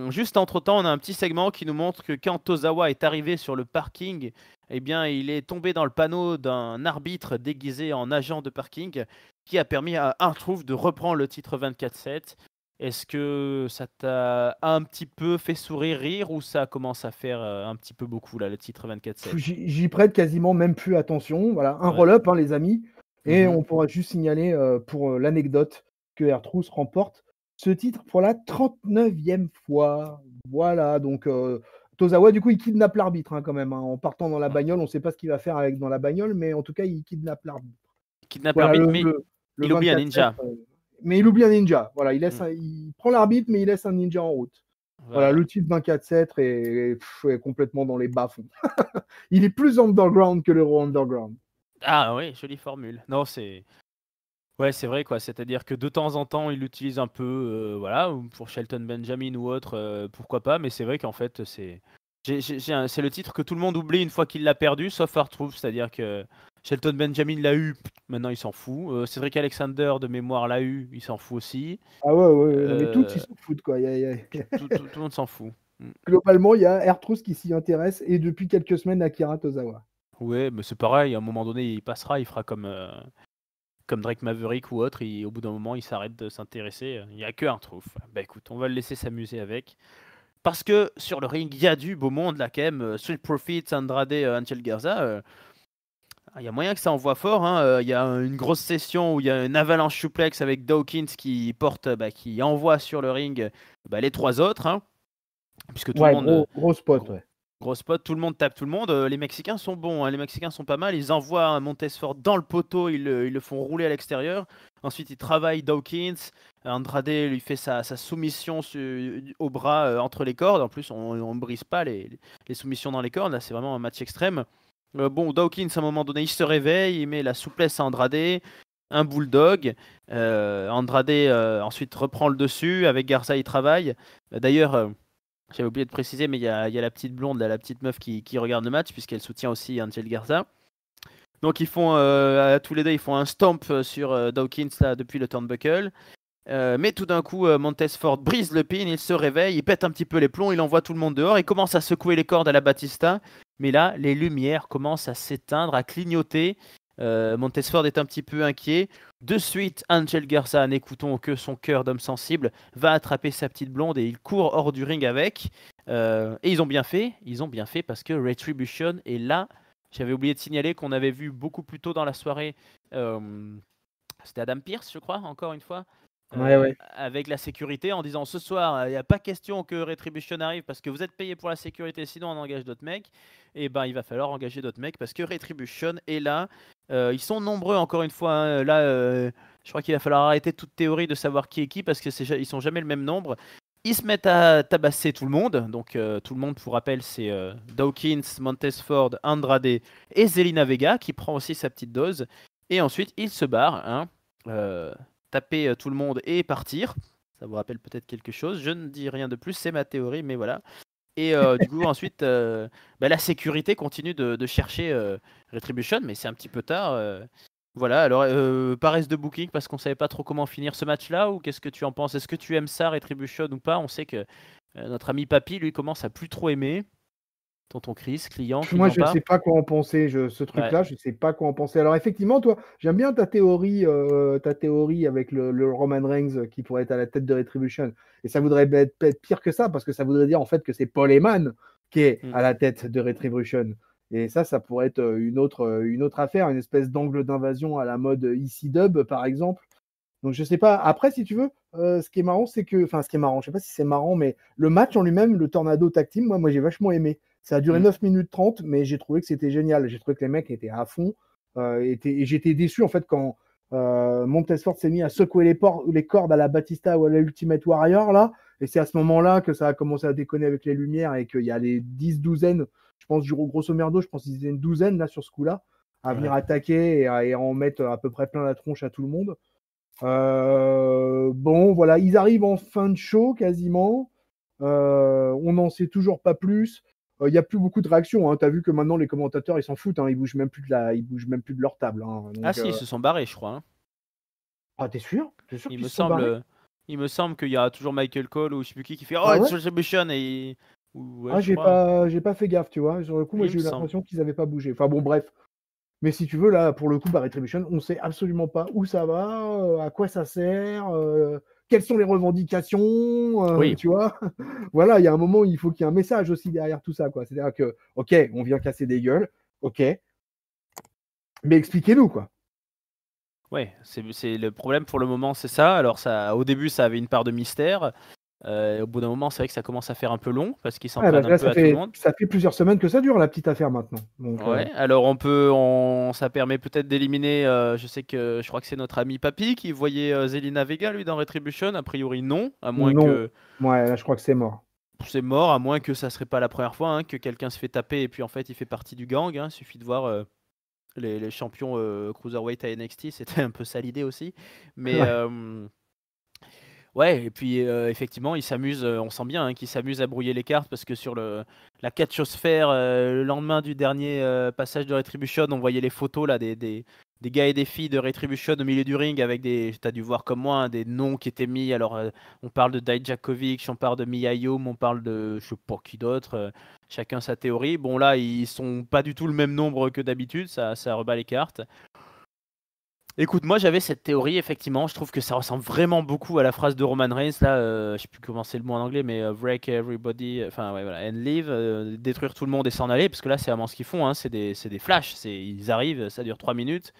Juste entre-temps, on a un petit segment qui nous montre que quand Tozawa est arrivé sur le parking, eh bien, il est tombé dans le panneau d'un arbitre déguisé en agent de parking qui a permis à R-Truth de reprendre le titre 24/7. Est-ce que ça t'a un petit peu fait sourire, rire, ou ça commence à faire un petit peu beaucoup, là, le titre 24/7? J'y prête quasiment même plus attention. Voilà, un roll-up, hein, les amis. Et on pourra juste signaler pour l'anecdote que R-Truth remporte ce titre pour la 39e fois. Voilà, donc Tozawa, du coup, il kidnappe l'arbitre hein, quand même. Hein, en partant dans la bagnole, on ne sait pas ce qu'il va faire dans la bagnole, mais en tout cas, il kidnappe l'arbitre. Mais il oublie un ninja. Mais il oublie un ninja. Voilà, il prend l'arbitre, mais il laisse un ninja en route. Voilà, le titre 24/7 est complètement dans les bas-fonds. Il est plus underground que le Raw Underground. Ah oui, jolie formule. Non, c'est vrai quoi. C'est-à-dire que de temps en temps, il l'utilise un peu, voilà, pour Shelton Benjamin ou autre, pourquoi pas. Mais c'est vrai qu'en fait, c'est le titre que tout le monde oublie une fois qu'il l'a perdu, sauf R-Truth. C'est-à-dire que Shelton Benjamin l'a eu, maintenant il s'en fout. Cedric Alexander de mémoire l'a eu, il s'en fout aussi. Ah ouais, mais tous ils s'en foutent quoi. Tout le monde s'en fout. Globalement, il y a R-Truth qui s'y intéresse et depuis quelques semaines Akira Tozawa. Ouais, mais c'est pareil. À un moment donné, il passera, il fera comme Drake Maverick ou autre. Au bout d'un moment, il s'arrête de s'intéresser. Il n'y a que R-Truth. Bah écoute, on va le laisser s'amuser avec. Parce que sur le ring, il y a du beau monde là quand même. Street Profits, Andrade, Angel Garza. Il y a moyen que ça envoie fort. Hein. Il y a une grosse session où il y a une avalanche suplex avec Dawkins qui envoie sur le ring les 3 autres. Hein. Puisque tout le monde. Gros spot, ouais. Gros spot, tout le monde tape tout le monde. Les Mexicains sont bons, hein. Les Mexicains sont pas mal. Ils envoient un Montesfort dans le poteau, ils le font rouler à l'extérieur. Ensuite, ils travaillent Dawkins. Andrade lui fait sa soumission au bras entre les cordes. En plus, on ne brise pas les soumissions dans les cordes. Là, c'est vraiment un match extrême. Dawkins, à un moment donné, il se réveille, il met la souplesse à Andrade. Un bulldog. Andrade ensuite reprend le dessus. Avec Garza, il travaille. D'ailleurs. J'avais oublié de préciser, mais il y a la petite blonde, la petite meuf qui regarde le match, puisqu'elle soutient aussi Angel Garza. Donc ils font, tous les deux, ils font un stomp sur Dawkins là, depuis le turnbuckle. Mais tout d'un coup, Montesfort brise le pin, il se réveille, il pète un petit peu les plombs, il envoie tout le monde dehors, il commence à secouer les cordes à la Batista. Mais là, les lumières commencent à s'éteindre, à clignoter. Montesford est un petit peu inquiet. De suite, Angel Garza, n'écoutons que son cœur d'homme sensible, va attraper sa petite blonde et il court hors du ring avec. Et ils ont bien fait parce que Retribution est là. J'avais oublié de signaler qu'on avait vu beaucoup plus tôt dans la soirée, c'était Adam Pearce, je crois, encore une fois, Ouais. avec la sécurité en disant ce soir, il n'y a pas question que Retribution arrive parce que vous êtes payé pour la sécurité, sinon on engage d'autres mecs. Et ben il va falloir engager d'autres mecs parce que Retribution est là. Ils sont nombreux encore une fois, hein. Là, je crois qu'il va falloir arrêter toute théorie de savoir qui est qui parce que ils sont jamais le même nombre. Ils se mettent à tabasser tout le monde. Donc tout le monde, pour rappel, c'est Dawkins, Montesford, Andrade et Zelina Vega qui prend aussi sa petite dose. Et ensuite, ils se barrent, hein, taper tout le monde et partir. Ça vous rappelle peut-être quelque chose. Je ne dis rien de plus, c'est ma théorie, mais voilà. Et du coup, ensuite, la sécurité continue de chercher Retribution, mais c'est un petit peu tard. Voilà, alors paresse de booking parce qu'on savait pas trop comment finir ce match-là, ou qu'est-ce que tu en penses? Est-ce que tu aimes ça, Retribution, ou pas? On sait que notre ami Papy, lui, commence à plus trop aimer. Tonton Chris, Moi, client je pas. sais pas quoi en penser. Ce Ouais. truc-là, je sais pas quoi en penser. Alors, effectivement, toi, j'aime bien ta théorie avec le Roman Reigns qui pourrait être à la tête de Retribution. Et ça voudrait être pire que ça, parce que ça voudrait dire en fait que c'est Paul Heyman qui est Mm. à la tête de Retribution. Et ça pourrait être une autre affaire, une espèce d'angle d'invasion à la mode EC-Dub, par exemple. Donc, je sais pas. Après, si tu veux, ce qui est marrant, c'est que. Enfin, ce qui est marrant, je sais pas si c'est marrant, mais le match en lui-même, le Tornado Tag Team, moi j'ai vachement aimé. Ça a duré Mm. 9 minutes 30, mais j'ai trouvé que c'était génial. J'ai trouvé que les mecs étaient à fond. Et j'étais déçu, en fait, quand Montesford s'est mis à secouer les cordes à la Batista ou à la Ultimate Warrior, là. Et c'est à ce moment-là que ça a commencé à déconner avec les lumières et qu'il y a les 10 douzaines, je pense, grosso merdo, je pense qu'ils étaient une douzaine, là, sur ce coup-là, à venir Ouais. attaquer et en mettre à peu près plein la tronche à tout le monde. Bon, voilà, ils arrivent en fin de show quasiment. On n'en sait toujours pas plus. Il n'y a plus beaucoup de réactions. Hein. Tu as vu que maintenant les commentateurs ils s'en foutent. Hein. Ils bougent même plus ils bougent même plus de leur table. Hein. Ah Donc, si, ils se sont barrés, je crois, hein. ah, t'es sûr? T'es sûr Il qu'ils me se sont barrés? semble, il me semble qu'il y a toujours Michael Cole ou je sais plus qui fait Oh, Ah it's ouais? Retribution et ouais, Ah, je crois. j'ai pas fait gaffe, tu vois. Sur le coup, moi Il me j'ai eu semble. l'impression qu'ils n'avaient pas bougé. Enfin bon, bref. Mais si tu veux, là, pour le coup, Retribution, on sait absolument pas où ça va, à quoi ça sert, quelles sont les revendications, Oui. tu vois. Voilà, il y a un moment où il faut qu'il y ait un message aussi derrière tout ça, quoi. C'est-à-dire que, ok, on vient casser des gueules, ok, mais expliquez-nous, quoi. Ouais, c'est le problème pour le moment, c'est ça. Alors ça, au début, ça avait une part de mystère. Au bout d'un moment, c'est vrai que ça commence à faire un peu long parce qu'ils s'en Ah, bah, prennent un là, peu à tout le monde. ça fait plusieurs semaines que ça dure, la petite affaire maintenant. Donc, Ouais. Alors ça permet peut-être d'éliminer. Je sais que je crois que c'est notre ami Papy qui voyait Zelina Vega lui dans Retribution. A priori non, à moins non, que ouais, là, je crois que c'est mort. c'est mort, à moins que ça serait pas la première fois, hein, que quelqu'un se fait taper et puis en fait il fait partie du gang, hein. Suffit de voir les champions cruiserweight à NXT, c'était un peu ça l'idée aussi. Mais Ouais. ouais, et puis effectivement, il s'amuse, on sent bien, hein, qu'il s'amuse à brouiller les cartes parce que sur la catchosphère, le lendemain du dernier passage de Retribution, on voyait les photos là des gars et des filles de Retribution au milieu du ring avec t'as dû voir comme moi, hein, des noms qui étaient mis. Alors on parle de Dijakovic, on parle de Mia Yim, on parle de je sais pas qui d'autre, chacun sa théorie. Bon là, ils sont pas du tout le même nombre que d'habitude, ça rebat les cartes. Écoute, moi j'avais cette théorie, effectivement, je trouve que ça ressemble vraiment beaucoup à la phrase de Roman Reigns, là, je sais plus comment c'est le mot en anglais, mais break everybody, enfin ouais, voilà, and leave, détruire tout le monde et s'en aller, parce que là c'est vraiment ce qu'ils font, hein, c'est des flashs, ils arrivent, ça dure 3 minutes.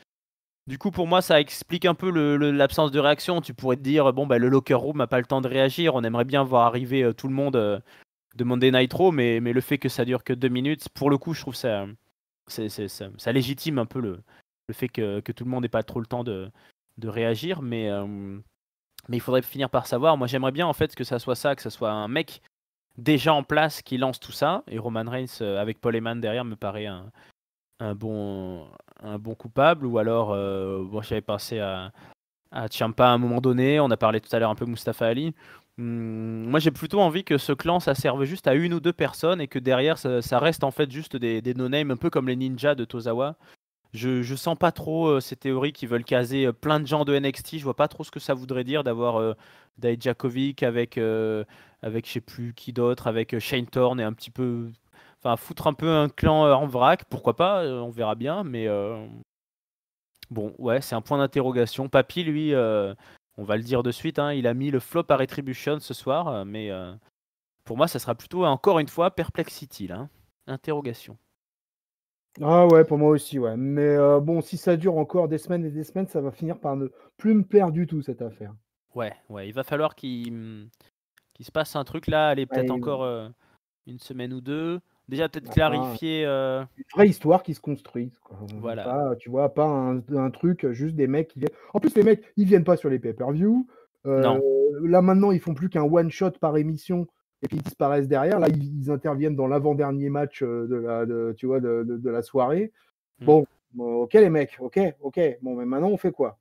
Du coup, pour moi, ça explique un peu l'absence de réaction. Tu pourrais te dire, bon, bah, le locker room n'a pas le temps de réagir, on aimerait bien voir arriver tout le monde de Monday Night Raw, mais le fait que ça dure que 2 minutes, pour le coup, je trouve ça, ça légitime un peu le fait que tout le monde n'ait pas trop le temps de réagir, mais il faudrait finir par savoir. Moi, j'aimerais bien en fait que ça soit ça, que ça soit un mec déjà en place qui lance tout ça. Et Roman Reigns avec Paul Heyman derrière me paraît un bon, un bon coupable. Ou alors, bon, j'avais pensé à Ciampa à un moment donné. On a parlé tout à l'heure un peu Mustafa Ali. Moi, j'ai plutôt envie que ce clan, ça serve juste à une ou deux personnes et que derrière, ça reste en fait juste des no-names, un peu comme les ninjas de Tozawa. Je sens pas trop ces théories qui veulent caser plein de gens de NXT. Je vois pas trop ce que ça voudrait dire d'avoir Dijakovic avec je sais plus qui d'autre, avec Shane Thorne et un petit peu. Enfin, foutre un peu un clan en vrac, pourquoi pas, on verra bien. Bon, ouais, c'est un point d'interrogation. Papy, lui, on va le dire de suite, hein, il a mis le flop à Retribution ce soir, mais pour moi, ça sera plutôt, encore une fois, Perplexity, là, hein. Interrogation. Ah ouais, pour moi aussi, ouais. Mais bon, si ça dure encore des semaines et des semaines, ça va finir par ne plus me plaire du tout, cette affaire. Ouais, il va falloir qu'il se passe un truc là, allez, peut-être Ouais, encore une semaine ou deux. Déjà, peut-être enfin, clarifier. une vraie histoire qui se construise, quoi. Voilà. Pas, tu vois, pas un truc, juste des mecs qui viennent. En plus, les mecs, ils viennent pas sur les pay-per-view. Non. Là, maintenant, ils font plus qu'un one-shot par émission et puis ils disparaissent derrière. Là, ils interviennent dans l'avant-dernier match tu vois, de la soirée. Mm. Bon, ok, les mecs, ok. Bon, mais maintenant, on fait quoi?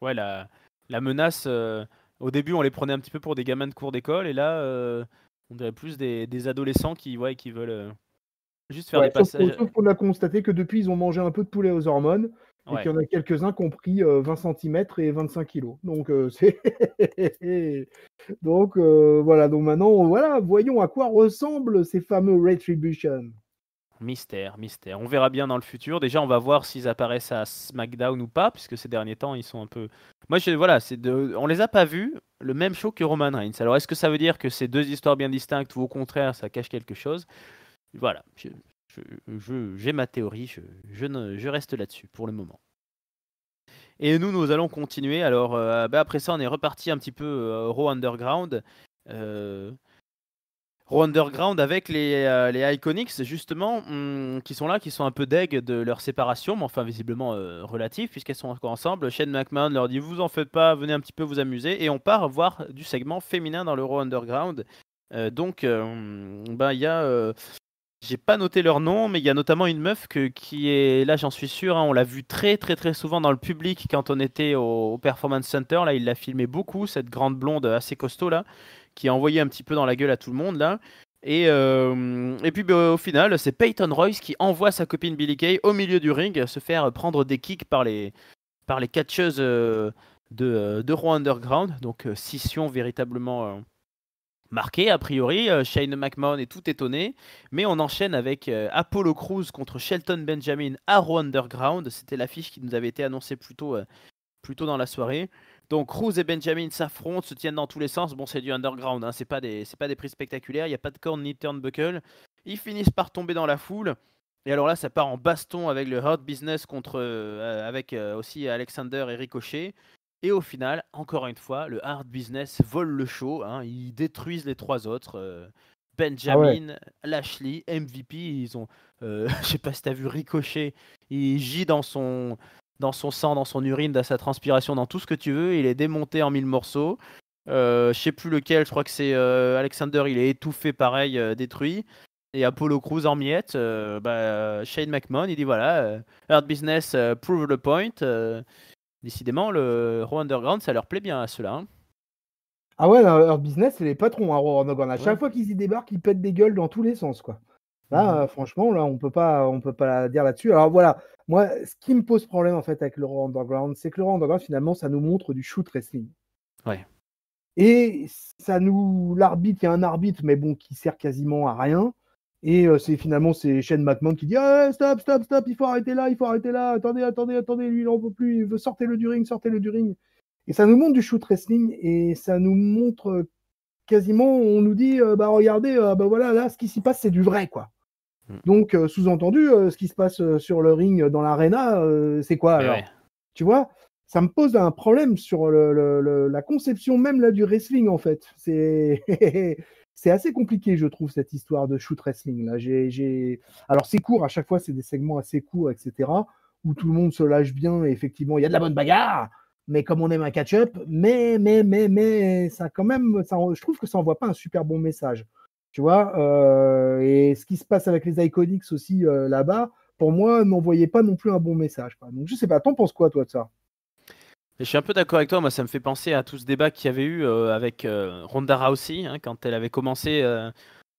Ouais, la menace, au début, on les prenait un petit peu pour des gamins de cours d'école, et là, on dirait plus des adolescents qui veulent juste faire Ouais, des passages. sauf qu'on a constaté que depuis, ils ont mangé un peu de poulet aux hormones et qu'il Ouais. y en a quelques-uns qui ont pris 20 centimètres et 25 kilos. Donc, c'est. Donc, voilà. Donc, maintenant, voilà, voyons à quoi ressemblent ces fameux Retribution. Mystère. On verra bien dans le futur. Déjà, on va voir s'ils apparaissent à SmackDown ou pas, puisque ces derniers temps, ils sont un peu. Moi, voilà, on les a pas vus le même show que Roman Reigns. Alors, est-ce que ça veut dire que c'est deux histoires bien distinctes ou au contraire, ça cache quelque chose? Voilà, j'ai ma théorie, je reste là-dessus pour le moment. Et nous allons continuer. Alors, après ça, on est reparti un petit peu Raw Underground. Raw Underground avec les Iconics, justement, qui sont là, qui sont un peu deg de leur séparation, mais enfin visiblement relative, puisqu'elles sont encore ensemble. Shane McMahon leur dit: vous en faites pas, venez un petit peu vous amuser. Et on part voir du segment féminin dans le Raw Underground. Donc, il y a. J'ai pas noté leur nom, mais il y a notamment une meuf qui est là, j'en suis sûr, hein, on l'a vue très très très souvent dans le public quand on était au Performance Center. Là, il l'a filmé beaucoup, cette grande blonde assez costaud là, qui a envoyé un petit peu dans la gueule à tout le monde là. Et puis au final, c'est Peyton Royce qui envoie sa copine Billie Kay au milieu du ring se faire prendre des kicks par les catcheuses de Raw Underground. Donc scission véritablement marqué a priori. Shane McMahon est tout étonné, mais on enchaîne avec Apollo Crews contre Shelton Benjamin à Raw Underground. C'était l'affiche qui nous avait été annoncée plus tôt dans la soirée. Donc Crews et Benjamin s'affrontent, se tiennent dans tous les sens. Bon, c'est du underground, hein, c'est pas des prises spectaculaires, il n'y a pas de corne ni turnbuckle. Ils finissent par tomber dans la foule. Et alors là, ça part en baston avec le Hurt Business avec aussi Alexander et Ricochet. Et au final, encore une fois, le Hard Business vole le show, hein, ils détruisent les trois autres. Ah ouais. Benjamin, Lashley, MVP, ils ont, je sais pas si t'as vu Ricochet, il gît dans son sang, dans son urine, dans sa transpiration, dans tout ce que tu veux, il est démonté en 1000 morceaux. Je sais plus lequel, je crois que c'est Alexander, il est étouffé pareil, détruit. Et Apollo Crews en miettes. Shane McMahon, il dit voilà, Hard Business, prove the point. Décidément, le Raw Underground, ça leur plaît bien à ceux-là, hein. Ah ouais, leur business, c'est les patrons à Raw Underground. À Ouais. chaque fois qu'ils y débarquent, ils pètent des gueules dans tous les sens, quoi. Là, franchement, là, on peut pas la dire là-dessus. Alors voilà, moi, ce qui me pose problème en fait avec le Raw Underground, c'est que le Raw Underground, finalement, ça nous montre du shoot wrestling. Ouais. Et l'arbitre, il y a un arbitre, mais bon, qui sert quasiment à rien. Et c'est Shane McMahon qui dit: ah, stop, il faut arrêter là, attendez, lui, il n'en peut plus, il veut sortez-le du ring, sortez-le du ring. Et ça nous montre du shoot wrestling et ça nous montre quasiment, on nous dit: bah regardez, bah voilà, là, ce qui s'y passe, c'est du vrai, quoi. Donc, sous-entendu, ce qui se passe sur le ring dans l'arena, c'est quoi Mais alors? ouais. Tu vois? Ça me pose un problème sur la conception même là du wrestling en fait. C'est c'est assez compliqué, je trouve, cette histoire de shoot wrestling là. Alors c'est court, à chaque fois c'est des segments assez courts, etc. Où tout le monde se lâche bien et effectivement il y a de la bonne bagarre, mais comme on aime un catch-up, mais ça quand même, je trouve que ça envoie pas un super bon message. Tu vois, et ce qui se passe avec les Iconics aussi là-bas, pour moi, n'envoyait pas non plus un bon message, quoi. Donc je sais pas, t'en penses quoi toi de ça? Je suis un peu d'accord avec toi, moi ça me fait penser à tout ce débat qu'il y avait eu avec Ronda Rousey, hein, quand elle avait commencé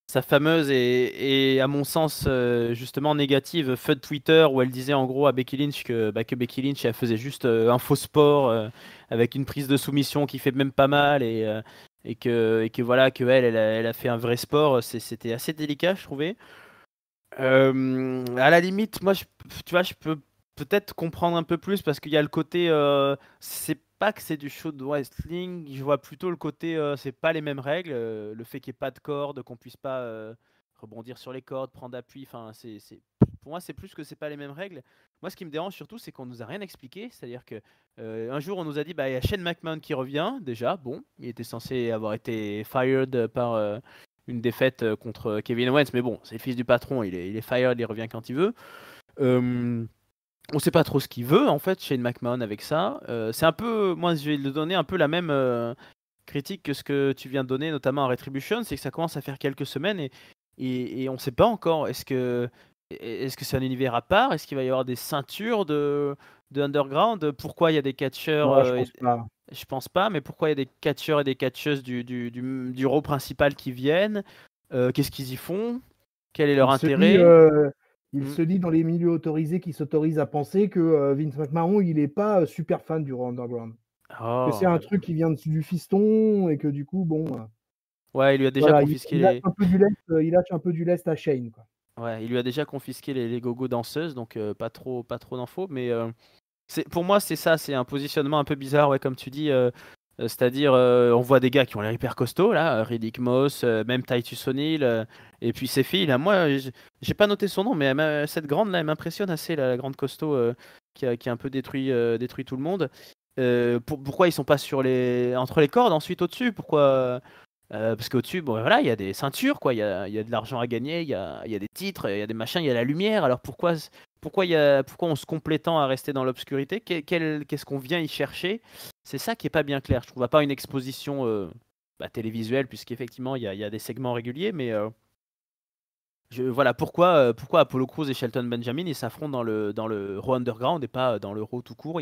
sa fameuse et à mon sens justement négative FUD Twitter, où elle disait en gros à Becky Lynch que Becky Lynch elle faisait juste un faux sport avec une prise de soumission qui fait même pas mal, et que voilà, que elle a fait un vrai sport. C'était assez délicat, je trouvais. À la limite, moi tu vois, je peux peut-être comprendre un peu plus parce qu'il y a le côté, c'est pas que c'est du show de wrestling, je vois plutôt le côté, c'est pas les mêmes règles, le fait qu'il y ait pas de cordes, qu'on puisse pas rebondir sur les cordes, prendre appui, enfin pour moi c'est plus que c'est pas les mêmes règles. Moi ce qui me dérange surtout c'est qu'on nous a rien expliqué, c'est-à-dire que un jour on nous a dit bah il y a Shane McMahon qui revient, déjà, bon, il était censé avoir été fired par une défaite contre Kevin Owens, mais bon, c'est le fils du patron, il est fired, il revient quand il veut. Euh, on sait pas trop ce qu'il veut en fait Shane McMahon avec ça. C'est un peu, moi je vais le donner un peu la même critique que ce que tu viens de donner, notamment à Retribution, c'est que ça commence à faire quelques semaines et on sait pas encore. Est-ce que c'est un univers à part? Est-ce qu'il va y avoir des ceintures de Underground? Pourquoi il y a des catcheurs Non, je pense pas. je pense pas, mais pourquoi il y a des catcheurs et des catcheuses du Raw principal qui viennent? Qu'est-ce qu'ils y font? Quel est leur Il se dit, intérêt? il Hmm. se dit dans les milieux autorisés qui s'autorisent à penser que Vince McMahon, il est pas super fan du Raw Underground. Que c'est un Oh. truc qui vient du fiston et que du coup, bon, Ouais, il lui a déjà voilà, confisqué il lâche les. un peu du lest, il lâche un peu du lest à Shane, quoi. Ouais, il lui a déjà confisqué les gogo danseuses, donc pas trop d'infos. Mais pour moi, c'est ça, c'est un positionnement un peu bizarre, ouais, comme tu dis. C'est-à-dire, on voit des gars qui ont l'air hyper costauds, là, Riddick Moss, même Titus O'Neil, et puis ces filles, là, moi, j'ai pas noté son nom, mais cette grande, là, elle m'impressionne assez, la grande costaud qui a un peu détruit tout le monde. Pourquoi ils sont pas entre les cordes, ensuite au-dessus? Pourquoi? Parce qu'au-dessus, bon, voilà, il y a des ceintures, quoi. Il y a de l'argent à gagner, il y a des titres, il y a des machins, il y a la lumière. Alors pourquoi on se complaît tant à rester dans l'obscurité? Qu'est-ce qu'on vient y chercher? C'est ça qui est pas bien clair. Je trouve pas une exposition télévisuelle, puisqu'effectivement il y a des segments réguliers, mais voilà pourquoi Apollo Crews et Shelton Benjamin ils s'affrontent dans le Raw Underground et pas dans le Raw tout court.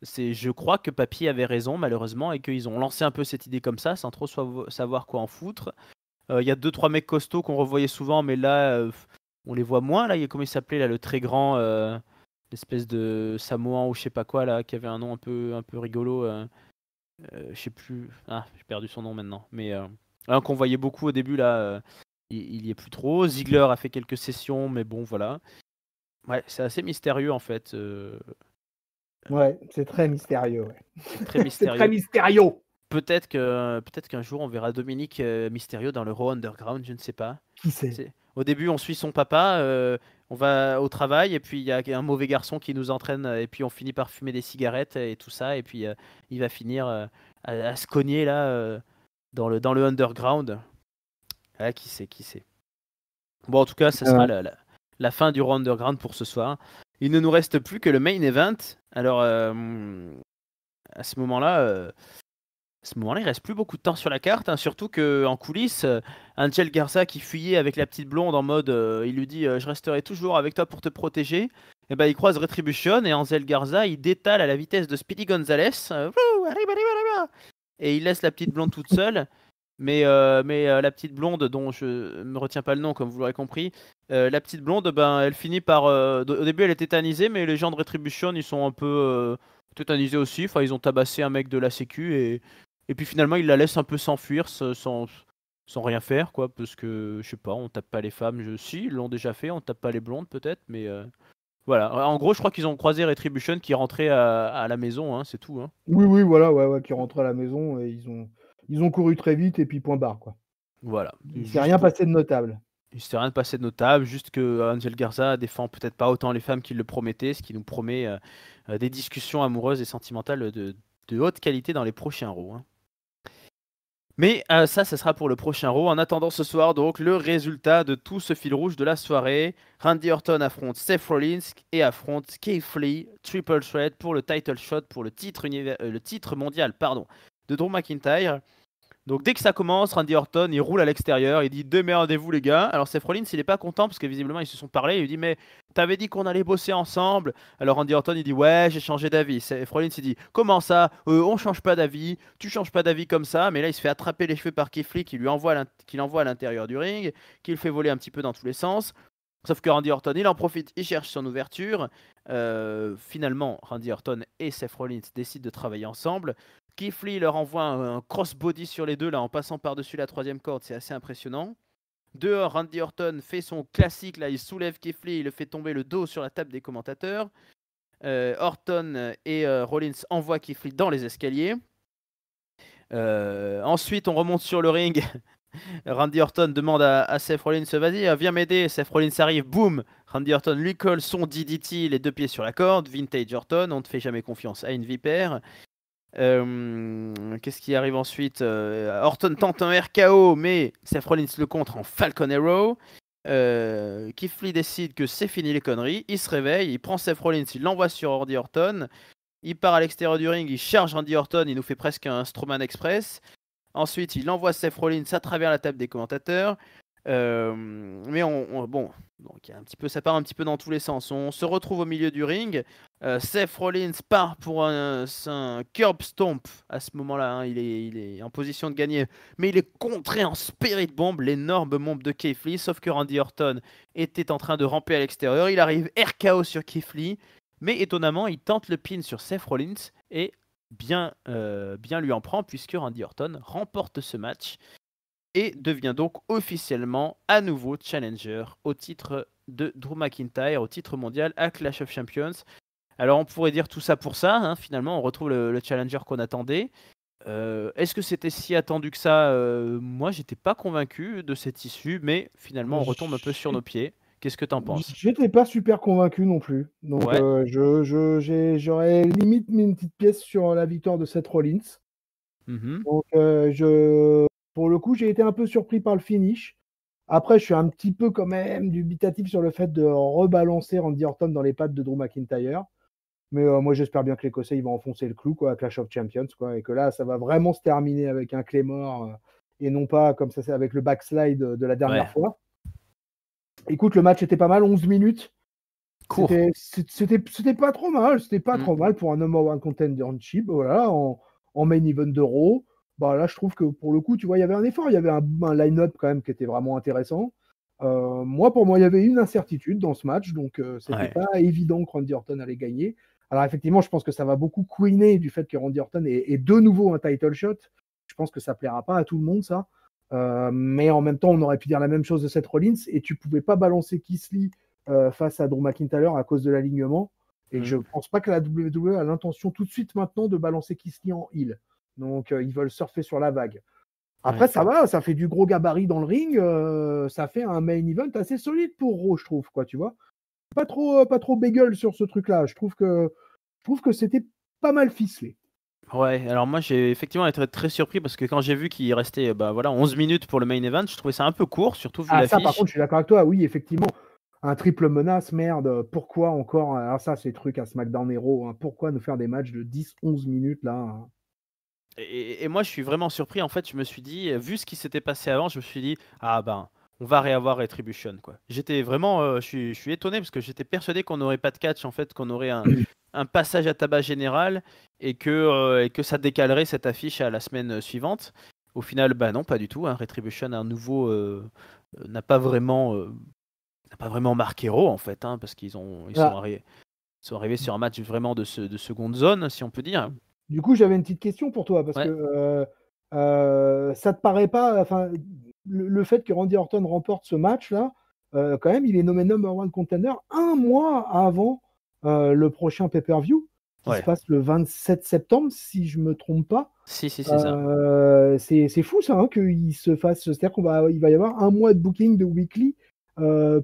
Je crois que Papy avait raison malheureusement et qu'ils ont lancé un peu cette idée comme ça sans trop savoir quoi en foutre. Il y a deux trois mecs costauds qu'on revoyait souvent, mais là on les voit moins. Là, il y a comment il s'appelait là, le très grand, l'espèce de Samoan ou je sais pas quoi là, qui avait un nom un peu rigolo. Je sais plus. Ah, j'ai perdu son nom maintenant. Mais un qu'on voyait beaucoup au début là. Il y est plus trop. Ziggler a fait quelques sessions, mais bon, voilà. Ouais, c'est assez mystérieux en fait. Ouais, c'est très mystérieux, ouais. C'est très C'est très mystérieux. mystérieux! Peut-être qu'un jour on verra Dominique Mysterio dans le Raw Underground, je ne sais pas. Qui sait? Au début, on suit son papa, on va au travail, et puis il y a un mauvais garçon qui nous entraîne, et puis on finit par fumer des cigarettes et tout ça, et puis il va finir à se cogner là dans le Underground. Ah, qui sait, qui sait. Bon, en tout cas, ça sera la fin du Raw Underground pour ce soir. Il ne nous reste plus que le main event. Alors, à ce moment-là, il reste plus beaucoup de temps sur la carte, hein, surtout qu'en coulisses, Angel Garza qui fuyait avec la petite blonde en mode, il lui dit je resterai toujours avec toi pour te protéger. Et ben il croise Retribution et Angel Garza il détale à la vitesse de Speedy Gonzalez, et il laisse la petite blonde toute seule. Mais la petite blonde dont je me retiens pas le nom comme vous l'aurez compris, la petite blonde, ben elle finit par, au début elle est tétanisée, mais les gens de Retribution ils sont un peu tétanisés aussi. Enfin ils ont tabassé un mec de la Sécu et puis finalement ils la laissent un peu s'enfuir sans rien faire quoi, parce que je sais pas, on tape pas les femmes. Si ils l'ont déjà fait, on tape pas les blondes peut-être, mais voilà. En gros je crois qu'ils ont croisé Retribution qui rentrait à la maison, hein, c'est tout, hein. Oui, oui, voilà, ouais, ouais, qui rentrent à la maison et ils ont couru très vite et puis point barre, quoi. Voilà, Il s'est juste rien pour. passé de notable. Il s'est rien passé de notable, juste que Angel Garza défend peut-être pas autant les femmes qu'il le promettait, ce qui nous promet des discussions amoureuses et sentimentales de haute qualité dans les prochains Raw, hein. Mais ça sera pour le prochain Raw. En attendant ce soir, donc, le résultat de tout ce fil rouge de la soirée. Randy Orton affronte Seth Rollins et affronte Keith Lee, Triple Threat pour le title shot, pour le titre mondial pardon, de Drew McIntyre. Donc dès que ça commence, Randy Orton il roule à l'extérieur, il dit démerdez-vous les gars. Alors Seth Rollins il est pas content parce que visiblement ils se sont parlé, il lui dit mais t'avais dit qu'on allait bosser ensemble. Alors Randy Orton il dit ouais j'ai changé d'avis. Seth Rollins il dit comment ça, on change pas d'avis, tu changes pas d'avis comme ça. Mais là il se fait attraper les cheveux par Keith Lee qui l'envoie à l'intérieur du ring, qui le fait voler un petit peu dans tous les sens. Sauf que Randy Orton il en profite, il cherche son ouverture. Finalement Randy Orton et Seth Rollins décident de travailler ensemble. Keith Lee leur envoie un crossbody sur les deux là en passant par-dessus la troisième corde, c'est assez impressionnant. Dehors, Randy Orton fait son classique là, il soulève Keith Lee, il le fait tomber le dos sur la table des commentateurs. Orton et Rollins envoient Keith Lee dans les escaliers. Ensuite, on remonte sur le ring. Randy Orton demande à Seth Rollins, vas-y, viens m'aider. Seth Rollins arrive, boum. Randy Orton lui colle son DDT, les 2 pieds sur la corde. Vintage Orton, on ne fait jamais confiance à une vipère. Qu'est-ce qui arrive ensuite? Orton tente un RKO, mais Seth Rollins le contre en Falcon Arrow. Keith Lee décide que c'est fini les conneries. Il se réveille, il prend Seth Rollins, il l'envoie sur Randy Orton. Il part à l'extérieur du ring, il charge Randy Orton, il nous fait presque un Strowman Express. Ensuite, il envoie Seth Rollins à travers la table des commentateurs. Mais bon, donc ça part un petit peu dans tous les sens. On se retrouve au milieu du ring. Seth Rollins part pour un curb stomp à ce moment-là. Hein, il est en position de gagner, mais il est contré en Spirit Bomb, l'énorme bombe de Keith Lee. Sauf que Randy Orton était en train de ramper à l'extérieur. Il arrive RKO sur Keith Lee, mais étonnamment, il tente le pin sur Seth Rollins et bien lui en prend puisque Randy Orton remporte ce match et devient donc officiellement à nouveau challenger au titre de Drew McIntyre, au titre mondial à Clash of Champions. Alors on pourrait dire tout ça pour ça, hein, finalement on retrouve le challenger qu'on attendait. Est-ce que c'était si attendu que ça? Moi j'étais pas convaincu de cette issue, mais finalement on retombe un peu sur nos pieds. Qu'est-ce que t'en penses? J'étais pas super convaincu non plus. Donc Ouais. j'aurais limite mis une petite pièce sur la victoire de Seth Rollins. Mhm. Donc pour le coup, j'ai été un peu surpris par le finish. Après, je suis un petit peu quand même dubitatif sur le fait de rebalancer Randy Orton dans les pattes de Drew McIntyre. Mais moi, j'espère bien que l'Écossais, il va enfoncer le clou, quoi, à Clash of Champions, quoi, et que là, ça va vraiment se terminer avec un Claymore et non pas comme ça, c'est avec le backslide de la dernière Ouais. fois. Écoute, le match était pas mal, 11 minutes. Court. C'était pas trop mal. C'était pas trop mal pour un number one contender en chip, voilà, en main event d'Euro. Bah, là, je trouve que pour le coup, tu vois, il y avait un effort. Il y avait un line-up quand même qui était vraiment intéressant. Pour moi, il y avait une incertitude dans ce match, donc c'était pas évident que Randy Orton allait gagner. Alors effectivement, je pense que ça va beaucoup couiner du fait que Randy Orton ait de nouveau un title shot. Je pense que ça plaira pas à tout le monde, ça. Mais en même temps, on aurait pu dire la même chose de Seth Rollins, et tu pouvais pas balancer Keith Lee face à Drew McIntyre à cause de l'alignement. Et je pense pas que la WWE a l'intention tout de suite maintenant de balancer Keith Lee en heel. Donc ils veulent surfer sur la vague. Après, ça va, ça fait du gros gabarit dans le ring. Ça fait un main event assez solide pour Raw, je trouve, quoi, tu vois. Pas trop bagel sur ce truc-là. Je trouve que c'était pas mal ficelé. Ouais, alors moi j'ai effectivement été très surpris parce que quand j'ai vu qu'il restait 11 minutes pour le main event, je trouvais ça un peu court, surtout vu Ah, ça, par l'affiche. contre, je suis d'accord avec toi. Oui, effectivement, un triple menace, merde. Pourquoi encore? Alors, ça, ces trucs à SmackDown Hero. Hein. Pourquoi nous faire des matchs de 10-11 minutes là? Hein. Et moi je suis vraiment surpris, en fait, je me suis dit, vu ce qui s'était passé avant, je me suis dit, ah ben, on va réavoir Retribution, quoi. J'étais vraiment, je suis étonné parce que j'étais persuadé qu'on n'aurait pas de catch, en fait, qu'on aurait un passage à tabac général et que ça décalerait cette affiche à la semaine suivante. Au final, bah non, pas du tout. Hein. Retribution à nouveau n'a pas vraiment marqué Raw, en fait, hein, parce qu'ils sont arrivés sur un match vraiment de seconde zone, si on peut dire. Du coup, j'avais une petite question pour toi, parce Ouais. que ça te paraît pas, enfin, le fait que Randy Orton remporte ce match-là, quand même, il est nommé number one contender un mois avant le prochain pay-per-view, qui se passe le 27 septembre, si je me trompe pas. Si, c'est ça. C'est fou ça, hein, qu'il se fasse. C'est-à-dire qu'il va y avoir un mois de booking de weekly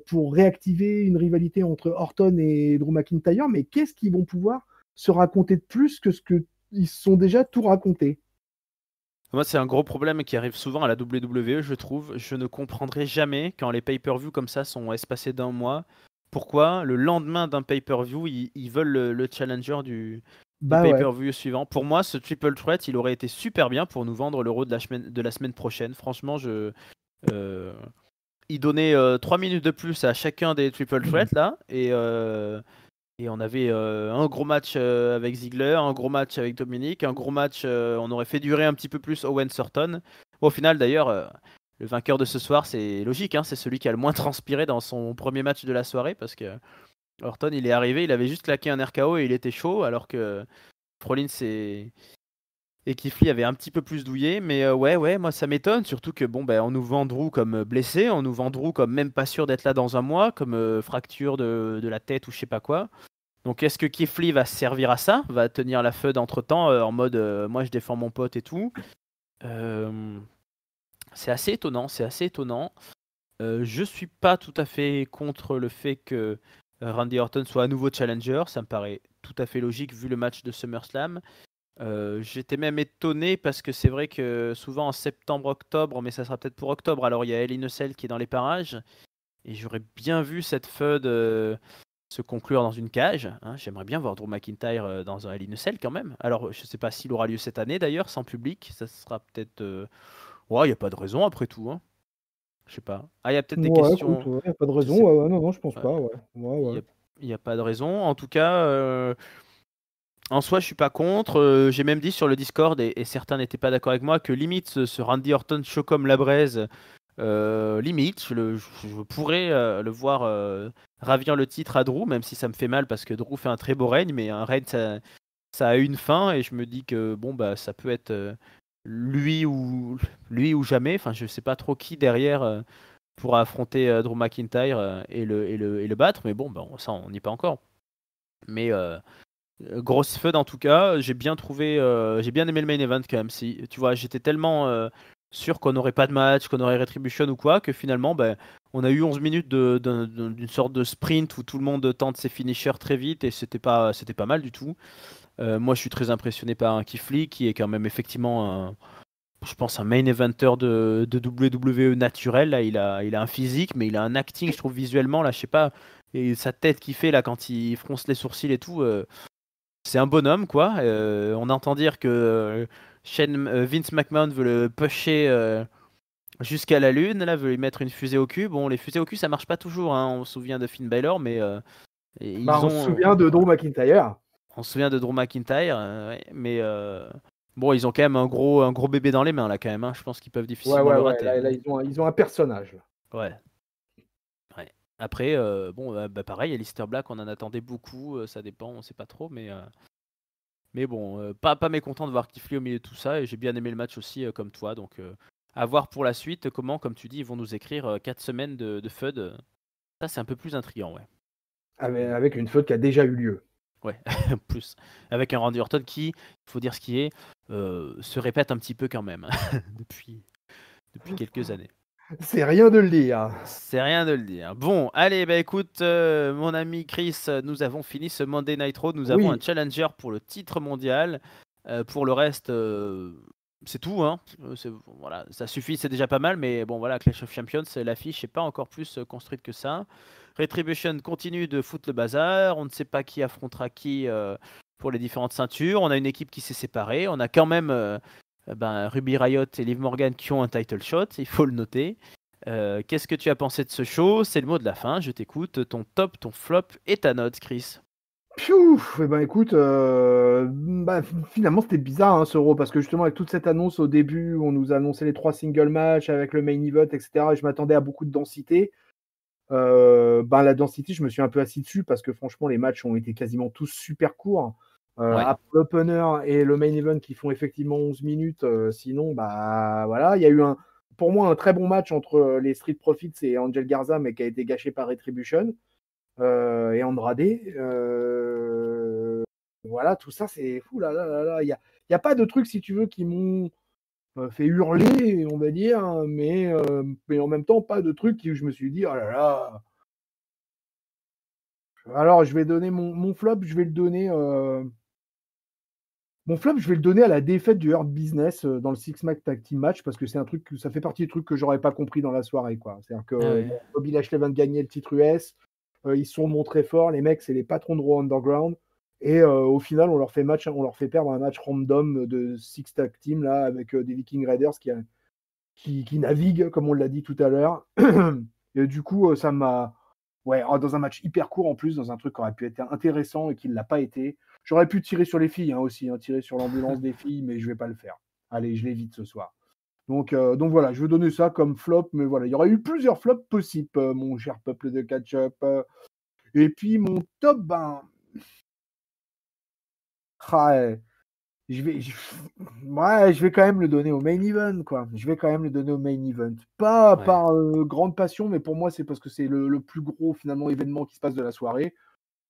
pour réactiver une rivalité entre Orton et Drew McIntyre. Mais qu'est-ce qu'ils vont pouvoir se raconter de plus que ce qu'ils se sont déjà tout raconté? Moi, c'est un gros problème qui arrive souvent à la WWE, je trouve. Je ne comprendrai jamais quand les pay-per-view comme ça sont espacés d'un mois. Pourquoi le lendemain d'un pay-per-view, ils veulent le challenger du Ouais. pay-per-view suivant. Pour moi, ce triple threat, il aurait été super bien pour nous vendre l'Euro de la semaine prochaine. Franchement, il donnait 3 minutes de plus à chacun des triple threats là. Et on avait un gros match avec Ziggler, un gros match avec Dominic, un gros match, on aurait fait durer un petit peu plus Owens Orton. Au final, d'ailleurs, le vainqueur de ce soir, c'est logique, hein, c'est celui qui a le moins transpiré dans son premier match de la soirée, parce que Orton, il est arrivé, il avait juste claqué un RKO et il était chaud, alors que Rollins et Keith Lee avaient un petit peu plus douillé. Mais ouais, moi ça m'étonne, surtout que on nous vend Drew comme blessé, on nous vend Drew comme même pas sûr d'être là dans un mois, comme fracture de la tête ou je sais pas quoi. Donc est-ce que Keith Lee va servir à ça? Va tenir la feud entre-temps en mode moi je défends mon pote et tout. C'est assez étonnant, c'est assez étonnant. Je suis pas tout à fait contre le fait que Randy Orton soit à nouveau challenger. Ça me paraît tout à fait logique vu le match de SummerSlam. J'étais même étonné parce que c'est vrai que souvent en septembre-octobre, mais ça sera peut-être pour octobre, alors il y a Hell in a Cell qui est dans les parages. Et j'aurais bien vu cette feud se conclure dans une cage. Hein. J'aimerais bien voir Drew McIntyre dans un Hell in a Cell quand même. Alors je sais pas s'il aura lieu cette année d'ailleurs, sans public. Ça sera peut-être... Ouais, il n'y a pas de raison après tout. Hein. Je sais pas. Ah, il y a peut-être des Ouais, écoute, questions. il n'y a pas de Je raison. sais Ouais, non, non, je pense pas. pas. Ouais, Il ouais. n'y a pas de raison. En tout cas, en soi, je suis pas contre. J'ai même dit sur le Discord, et certains n'étaient pas d'accord avec moi, que limite ce Randy Orton chaud comme la braise, limite, je pourrais le voir ravir le titre à Drew, même si ça me fait mal parce que Drew fait un très beau règne, mais un règne ça a une fin, et je me dis que bon bah ça peut être lui ou jamais. Enfin, je sais pas trop qui derrière pourra affronter Drew McIntyre et le battre, mais bon, bah, ça on n'y est pas encore. Mais grosse feud en tout cas, j'ai bien aimé le main event quand même. Si tu vois, j'étais tellement sûr qu'on n'aurait pas de match, qu'on aurait Retribution ou quoi, que finalement, ben, on a eu 11 minutes d'une sorte de sprint où tout le monde tente ses finishers très vite, et c'était pas mal du tout. Moi, je suis très impressionné par un Keith Lee qui est quand même effectivement je pense un main eventer de WWE naturel. Là, il a un physique, mais il a un acting, je trouve visuellement là, je sais pas, et sa tête qui fait là quand il fronce les sourcils et tout. C'est un bonhomme, quoi. On entend dire que Vince McMahon veut le pusher jusqu'à la Lune, là, veut lui mettre une fusée au cul. Bon, les fusées au cul, ça marche pas toujours, hein. On se souvient de Finn Balor, mais Bah, ils on se ont. souvient de Drew McIntyre. On se souvient de Drew McIntyre, ouais, mais bon, ils ont quand même un gros bébé dans les mains, là, quand même. Hein. Je pense qu'ils peuvent difficilement le Ouais. rater. Là, ils ont un personnage. Ouais. Ouais. Après, bon, bah, pareil, Aleister Black, on en attendait beaucoup. Ça dépend, on sait pas trop, mais bon, pas mécontent de voir Keith Lee au milieu de tout ça, et j'ai bien aimé le match aussi, comme toi. Donc, à voir pour la suite comment, comme tu dis, ils vont nous écrire 4 semaines de FUD. Ça, c'est un peu plus intriguant, ouais. Avec une feud qui a déjà eu lieu. Ouais, plus. Avec un Randy Orton qui, il faut dire ce qui est, se répète un petit peu quand même depuis quelques années. C'est rien de le dire. C'est rien de le dire. Bon, allez, bah écoute, mon ami Chris, nous avons fini ce Monday Night Raw. Nous avons un Oui. challenger pour le titre mondial. Pour le reste, c'est tout. Hein. Voilà, ça suffit, c'est déjà pas mal. Mais bon, voilà, Clash of Champions, l'affiche n'est pas encore plus construite que ça. Retribution continue de foutre le bazar. On ne sait pas qui affrontera qui pour les différentes ceintures. On a une équipe qui s'est séparée. On a quand même Ruby Riott et Liv Morgan qui ont un title shot, il faut le noter. Qu'est-ce que tu as pensé de ce show? C'est le mot de la fin, je t'écoute. Ton top, ton flop et ta note, Chris. Piouf, ben écoute, finalement c'était bizarre hein, ce Raw, parce que justement avec toute cette annonce au début, on nous a annoncé les 3 single matchs avec le main event, etc. Et je m'attendais à beaucoup de densité. La densité, je me suis un peu assis dessus parce que franchement les matchs ont été quasiment tous super courts. Ouais. Après l'opener et le main event qui font effectivement 11 minutes, sinon bah voilà, il y a eu pour moi un très bon match entre les Street Profits et Angel Garza, mais qui a été gâché par Retribution. Et Andrade. Voilà, tout ça, c'est fou là, là, là, là. Il y a pas de trucs, si tu veux, qui m'ont fait hurler, on va dire, mais en même temps, pas de trucs où je me suis dit, oh là là. Alors, je vais donner mon flop, je vais le donner. Mon flop, je vais le donner à la défaite du Hurt Business dans le Six-Man Tag Team Match, parce que c'est un truc, ça fait partie des trucs que j'aurais pas compris dans la soirée, quoi. C'est-à-dire que Ah ouais. Bobby Lashley vient de gagner le titre US. Ils se sont montrés forts, les mecs, c'est les patrons de Raw Underground. Et au final, on leur fait perdre un match random de Six Tag Team là, avec des Viking Raiders qui naviguent, comme on l'a dit tout à l'heure. Et du coup, ça m'a. Ouais, dans un match hyper court en plus, dans un truc qui aurait pu être intéressant et qui ne l'a pas été. J'aurais pu tirer sur les filles aussi, tirer sur l'ambulance des filles, mais je ne vais pas le faire. Allez, je l'évite ce soir. Donc voilà, je vais donner ça comme flop, mais voilà, il y aurait eu plusieurs flops possibles, mon cher peuple de catch-up. Et puis mon top, je vais quand même le donner au main event, quoi. Je vais quand même le donner au main event. Pas Ouais. par grande passion, mais pour moi, c'est parce que c'est le plus gros, finalement, événement qui se passe de la soirée.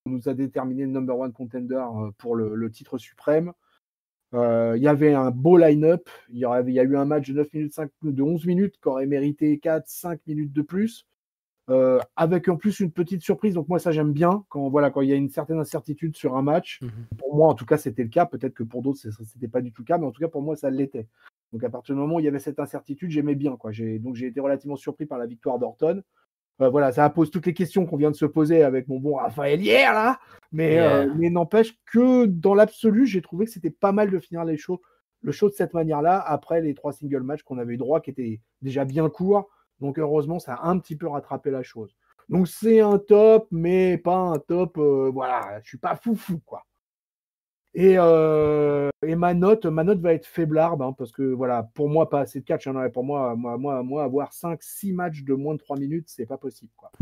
nous a déterminé le number one contender pour le titre suprême. Il y avait un beau line-up. Il y a eu un match de 9 minutes, de 11 minutes qui aurait mérité 4-5 minutes de plus. Avec en plus une petite surprise. Donc moi, ça, j'aime bien quand il y a une certaine incertitude sur un match. Pour moi, en tout cas, c'était le cas. Peut-être que pour d'autres, c'était pas du tout le cas. Mais en tout cas, pour moi, ça l'était. Donc à partir du moment où il y avait cette incertitude, j'aimais bien. Donc j'ai été relativement surpris par la victoire d'Orton. Ça pose toutes les questions qu'on vient de se poser avec mon bon Raphaël hier, là. Mais n'empêche que dans l'absolu, j'ai trouvé que c'était pas mal de finir le show de cette manière-là, après les 3 single matchs qu'on avait eu droit, qui étaient déjà bien courts. Donc heureusement, ça a un petit peu rattrapé la chose. Donc c'est un top, mais pas un top. Je suis pas foufou, quoi. Et ma note va être faiblarde, parce que pour moi, pas assez de catch. Pour moi, avoir 5-6 matchs de moins de 3 minutes, c'est pas possible, quoi.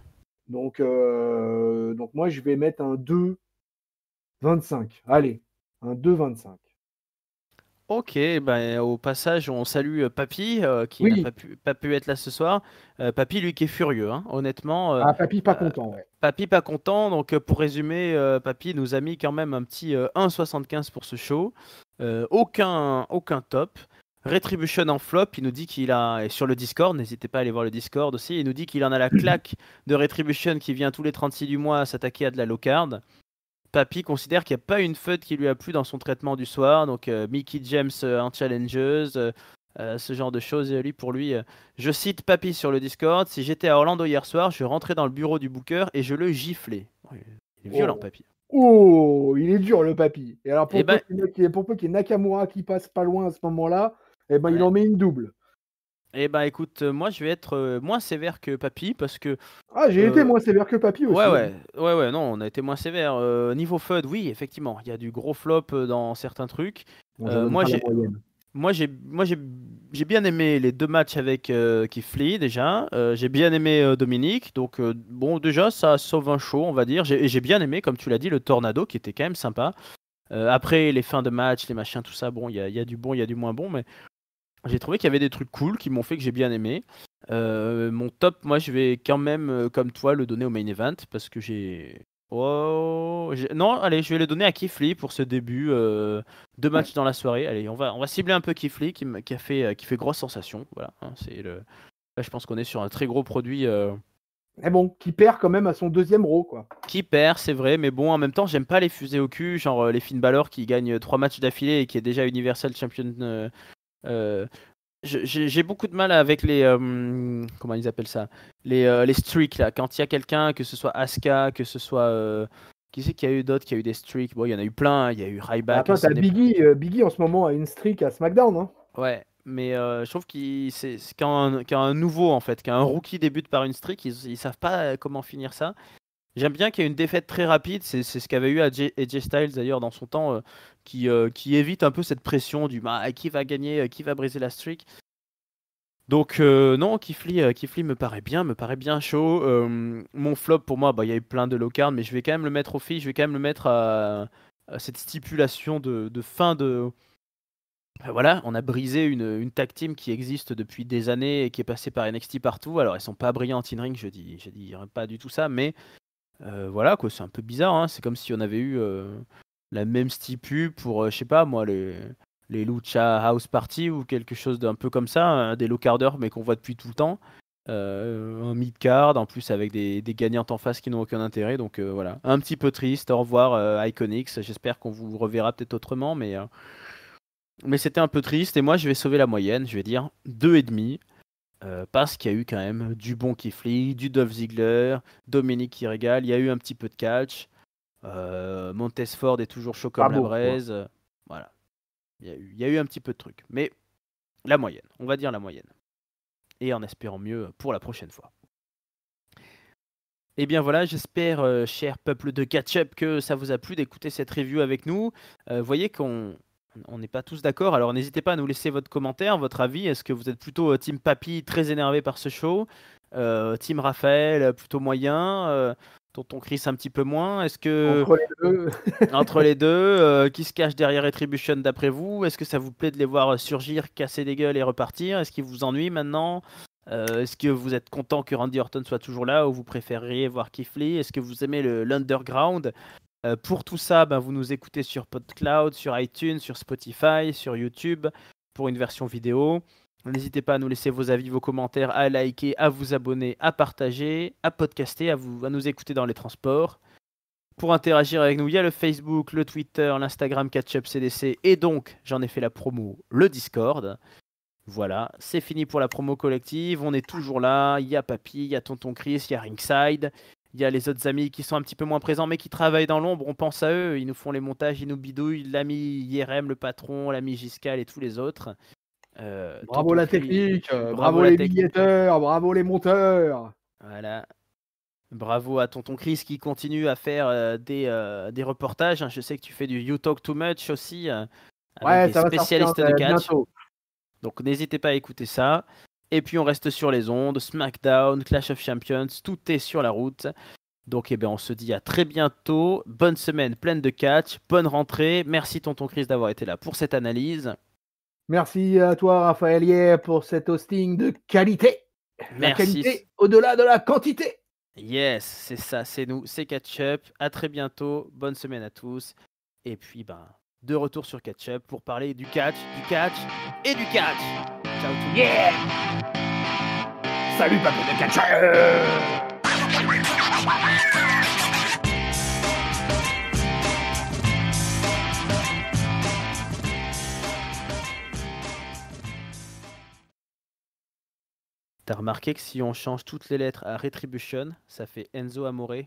Donc moi, je vais mettre un 2,25. Allez, un 2,25. Ok, au passage, on salue Papy qui Oui. n'a pas pu être là ce soir. Papy, lui, qui est furieux, hein, honnêtement. Papy pas content, ouais. Papy pas content, donc pour résumer, Papy nous a mis quand même un petit 1,75 pour ce show. Aucun top. Retribution en flop, il nous dit qu'il a, et sur le Discord, n'hésitez pas à aller voir le Discord aussi, il nous dit qu'il en a la claque de Retribution qui vient tous les 36 du mois s'attaquer à de la low card. Papy considère qu'il n'y a pas une FUD qui lui a plu dans son traitement du soir, donc Mickey James en challengeuse, ce genre de choses. Et pour lui, je cite Papy sur le Discord, si j'étais à Orlando hier soir, je rentrais dans le bureau du booker et je le giflais. Il est violent, Papy. Oh, il est dur, le Papy. Et alors, pour peu qu'il y ait Nakamura qui passe pas loin à ce moment-là, il en met une double. Écoute, moi je vais être moins sévère que Papy parce que. J'ai été moins sévère que Papy aussi. Ouais, non, on a été moins sévère. Niveau FUD, oui, effectivement, il y a du gros flop dans certains trucs. Moi j'ai bien aimé les 2 matchs avec Keith Lee déjà. J'ai bien aimé Dominique, donc bon, déjà ça sauve un show, on va dire. J'ai bien aimé, comme tu l'as dit, le Tornado qui était quand même sympa. Après les fins de match, les machins, tout ça, bon, il y a du bon, il y a du moins bon, mais. J'ai trouvé qu'il y avait des trucs cool qui m'ont fait que j'ai bien aimé. Mon top, moi, je vais quand même, comme toi, le donner au main event parce que j'ai. Non, allez, je vais le donner à Keith Lee pour ce début. 2 matchs dans la soirée. Allez, on va cibler un peu Keith Lee qui fait grosse sensation. Voilà, hein, là, je pense qu'on est sur un très gros produit. Mais bon, qui perd quand même à son 2e Raw, quoi. Qui perd, c'est vrai, mais bon, en même temps, j'aime pas les fusées au cul, genre les Finn Balor qui gagne 3 matchs d'affilée et qui est déjà Universal Champion. J'ai beaucoup de mal avec les comment ils appellent ça, les streaks là, quand il y a quelqu'un, que ce soit Asuka, que ce soit qui c'est qu'il y a eu d'autres qui a eu des streaks. Bon, il y en a eu plein, il y a eu Ryback. Attends, t'as Biggie en ce moment a une streak à SmackDown, hein. Ouais, mais je trouve c'est quand un nouveau en fait, quand un rookie débute par une streak, ils savent pas comment finir ça. J'aime bien qu'il y ait une défaite très rapide, c'est ce qu'avait eu AJ Styles d'ailleurs dans son temps, qui évite un peu cette pression du qui va gagner, qui va briser la streak. Donc non, Keith Lee me paraît bien chaud. Mon flop pour moi, il y a eu plein de low card, mais je vais quand même le mettre aux filles, je vais quand même le mettre à cette stipulation de fin de. Voilà, on a brisé une tag team qui existe depuis des années et qui est passée par NXT partout. Alors elles sont pas brillantes in ring, je dis pas du tout ça, mais voilà quoi, c'est un peu bizarre, hein. C'est comme si on avait eu la même stipu pour, je sais pas moi, les Lucha House Party ou quelque chose d'un peu comme ça, hein, des low carders mais qu'on voit depuis tout le temps. Un mid-card en plus avec des gagnantes en face qui n'ont aucun intérêt, donc voilà. Un petit peu triste, au revoir Iconics, j'espère qu'on vous reverra peut-être autrement, mais c'était un peu triste et moi je vais sauver la moyenne, je vais dire 2,5. Parce qu'il y a eu quand même du bon Keith Lee, du Dolph Ziggler, Dominique qui régale, il y a eu un petit peu de catch. Montesford est toujours chaud comme la braise. Voilà. Il y a eu un petit peu de trucs. Mais la moyenne, on va dire la moyenne. Et en espérant mieux pour la prochaine fois. Et bien voilà, j'espère, cher peuple de catch-up, que ça vous a plu d'écouter cette review avec nous. Vous voyez qu'on n'est pas tous d'accord, alors n'hésitez pas à nous laisser votre commentaire, votre avis. Est-ce que vous êtes plutôt Team Papy, très énervé par ce show, Team Raphaël, plutôt moyen, tonton Chris un petit peu moins? Est-ce que entre les deux, entre les deux, qui se cache derrière Retribution d'après vous? Est-ce que ça vous plaît de les voir surgir, casser des gueules et repartir? Est-ce qu'ils vous ennuient maintenant? Est-ce que vous êtes content que Randy Orton soit toujours là ou vous préféreriez voir Keith Lee? Est-ce que vous aimez l'underground? Pour tout ça, vous nous écoutez sur PodCloud, sur iTunes, sur Spotify, sur YouTube pour une version vidéo. N'hésitez pas à nous laisser vos avis, vos commentaires, à liker, à vous abonner, à partager, à podcaster, à nous écouter dans les transports. Pour interagir avec nous, il y a le Facebook, le Twitter, l'Instagram Catch-up CDC et donc, j'en ai fait la promo, le Discord. Voilà, c'est fini pour la promo collective. On est toujours là. Il y a Papy, il y a Tonton Chris, il y a Ringside. Il y a les autres amis qui sont un petit peu moins présents, mais qui travaillent dans l'ombre. On pense à eux. Ils nous font les montages, ils nous bidouillent. L'ami IRM, le patron, l'ami Giscal et tous les autres. Bravo la technique, bravo les billetteurs, bravo les monteurs. Voilà. Bravo à Tonton Chris qui continue à faire des reportages. Je sais que tu fais du You Talk Too Much aussi. Avec des spécialistes de catch. Bientôt. Donc n'hésitez pas à écouter ça. Et puis on reste sur les ondes, SmackDown, Clash of Champions, tout est sur la route. Donc on se dit à très bientôt. Bonne semaine pleine de catch, bonne rentrée. Merci Tonton Chris d'avoir été là pour cette analyse. Merci à toi Raphaël Hier pour cet hosting de qualité. La qualité au-delà de la quantité. Yes, c'est ça, c'est nous, c'est Catch-up. À très bientôt, bonne semaine à tous. Et puis de retour sur Catch-up pour parler du catch et du catch. Ciao tout le monde. Yeah. Salut papy de catch. T'as remarqué que si on change toutes les lettres à Retribution, ça fait Enzo Amore?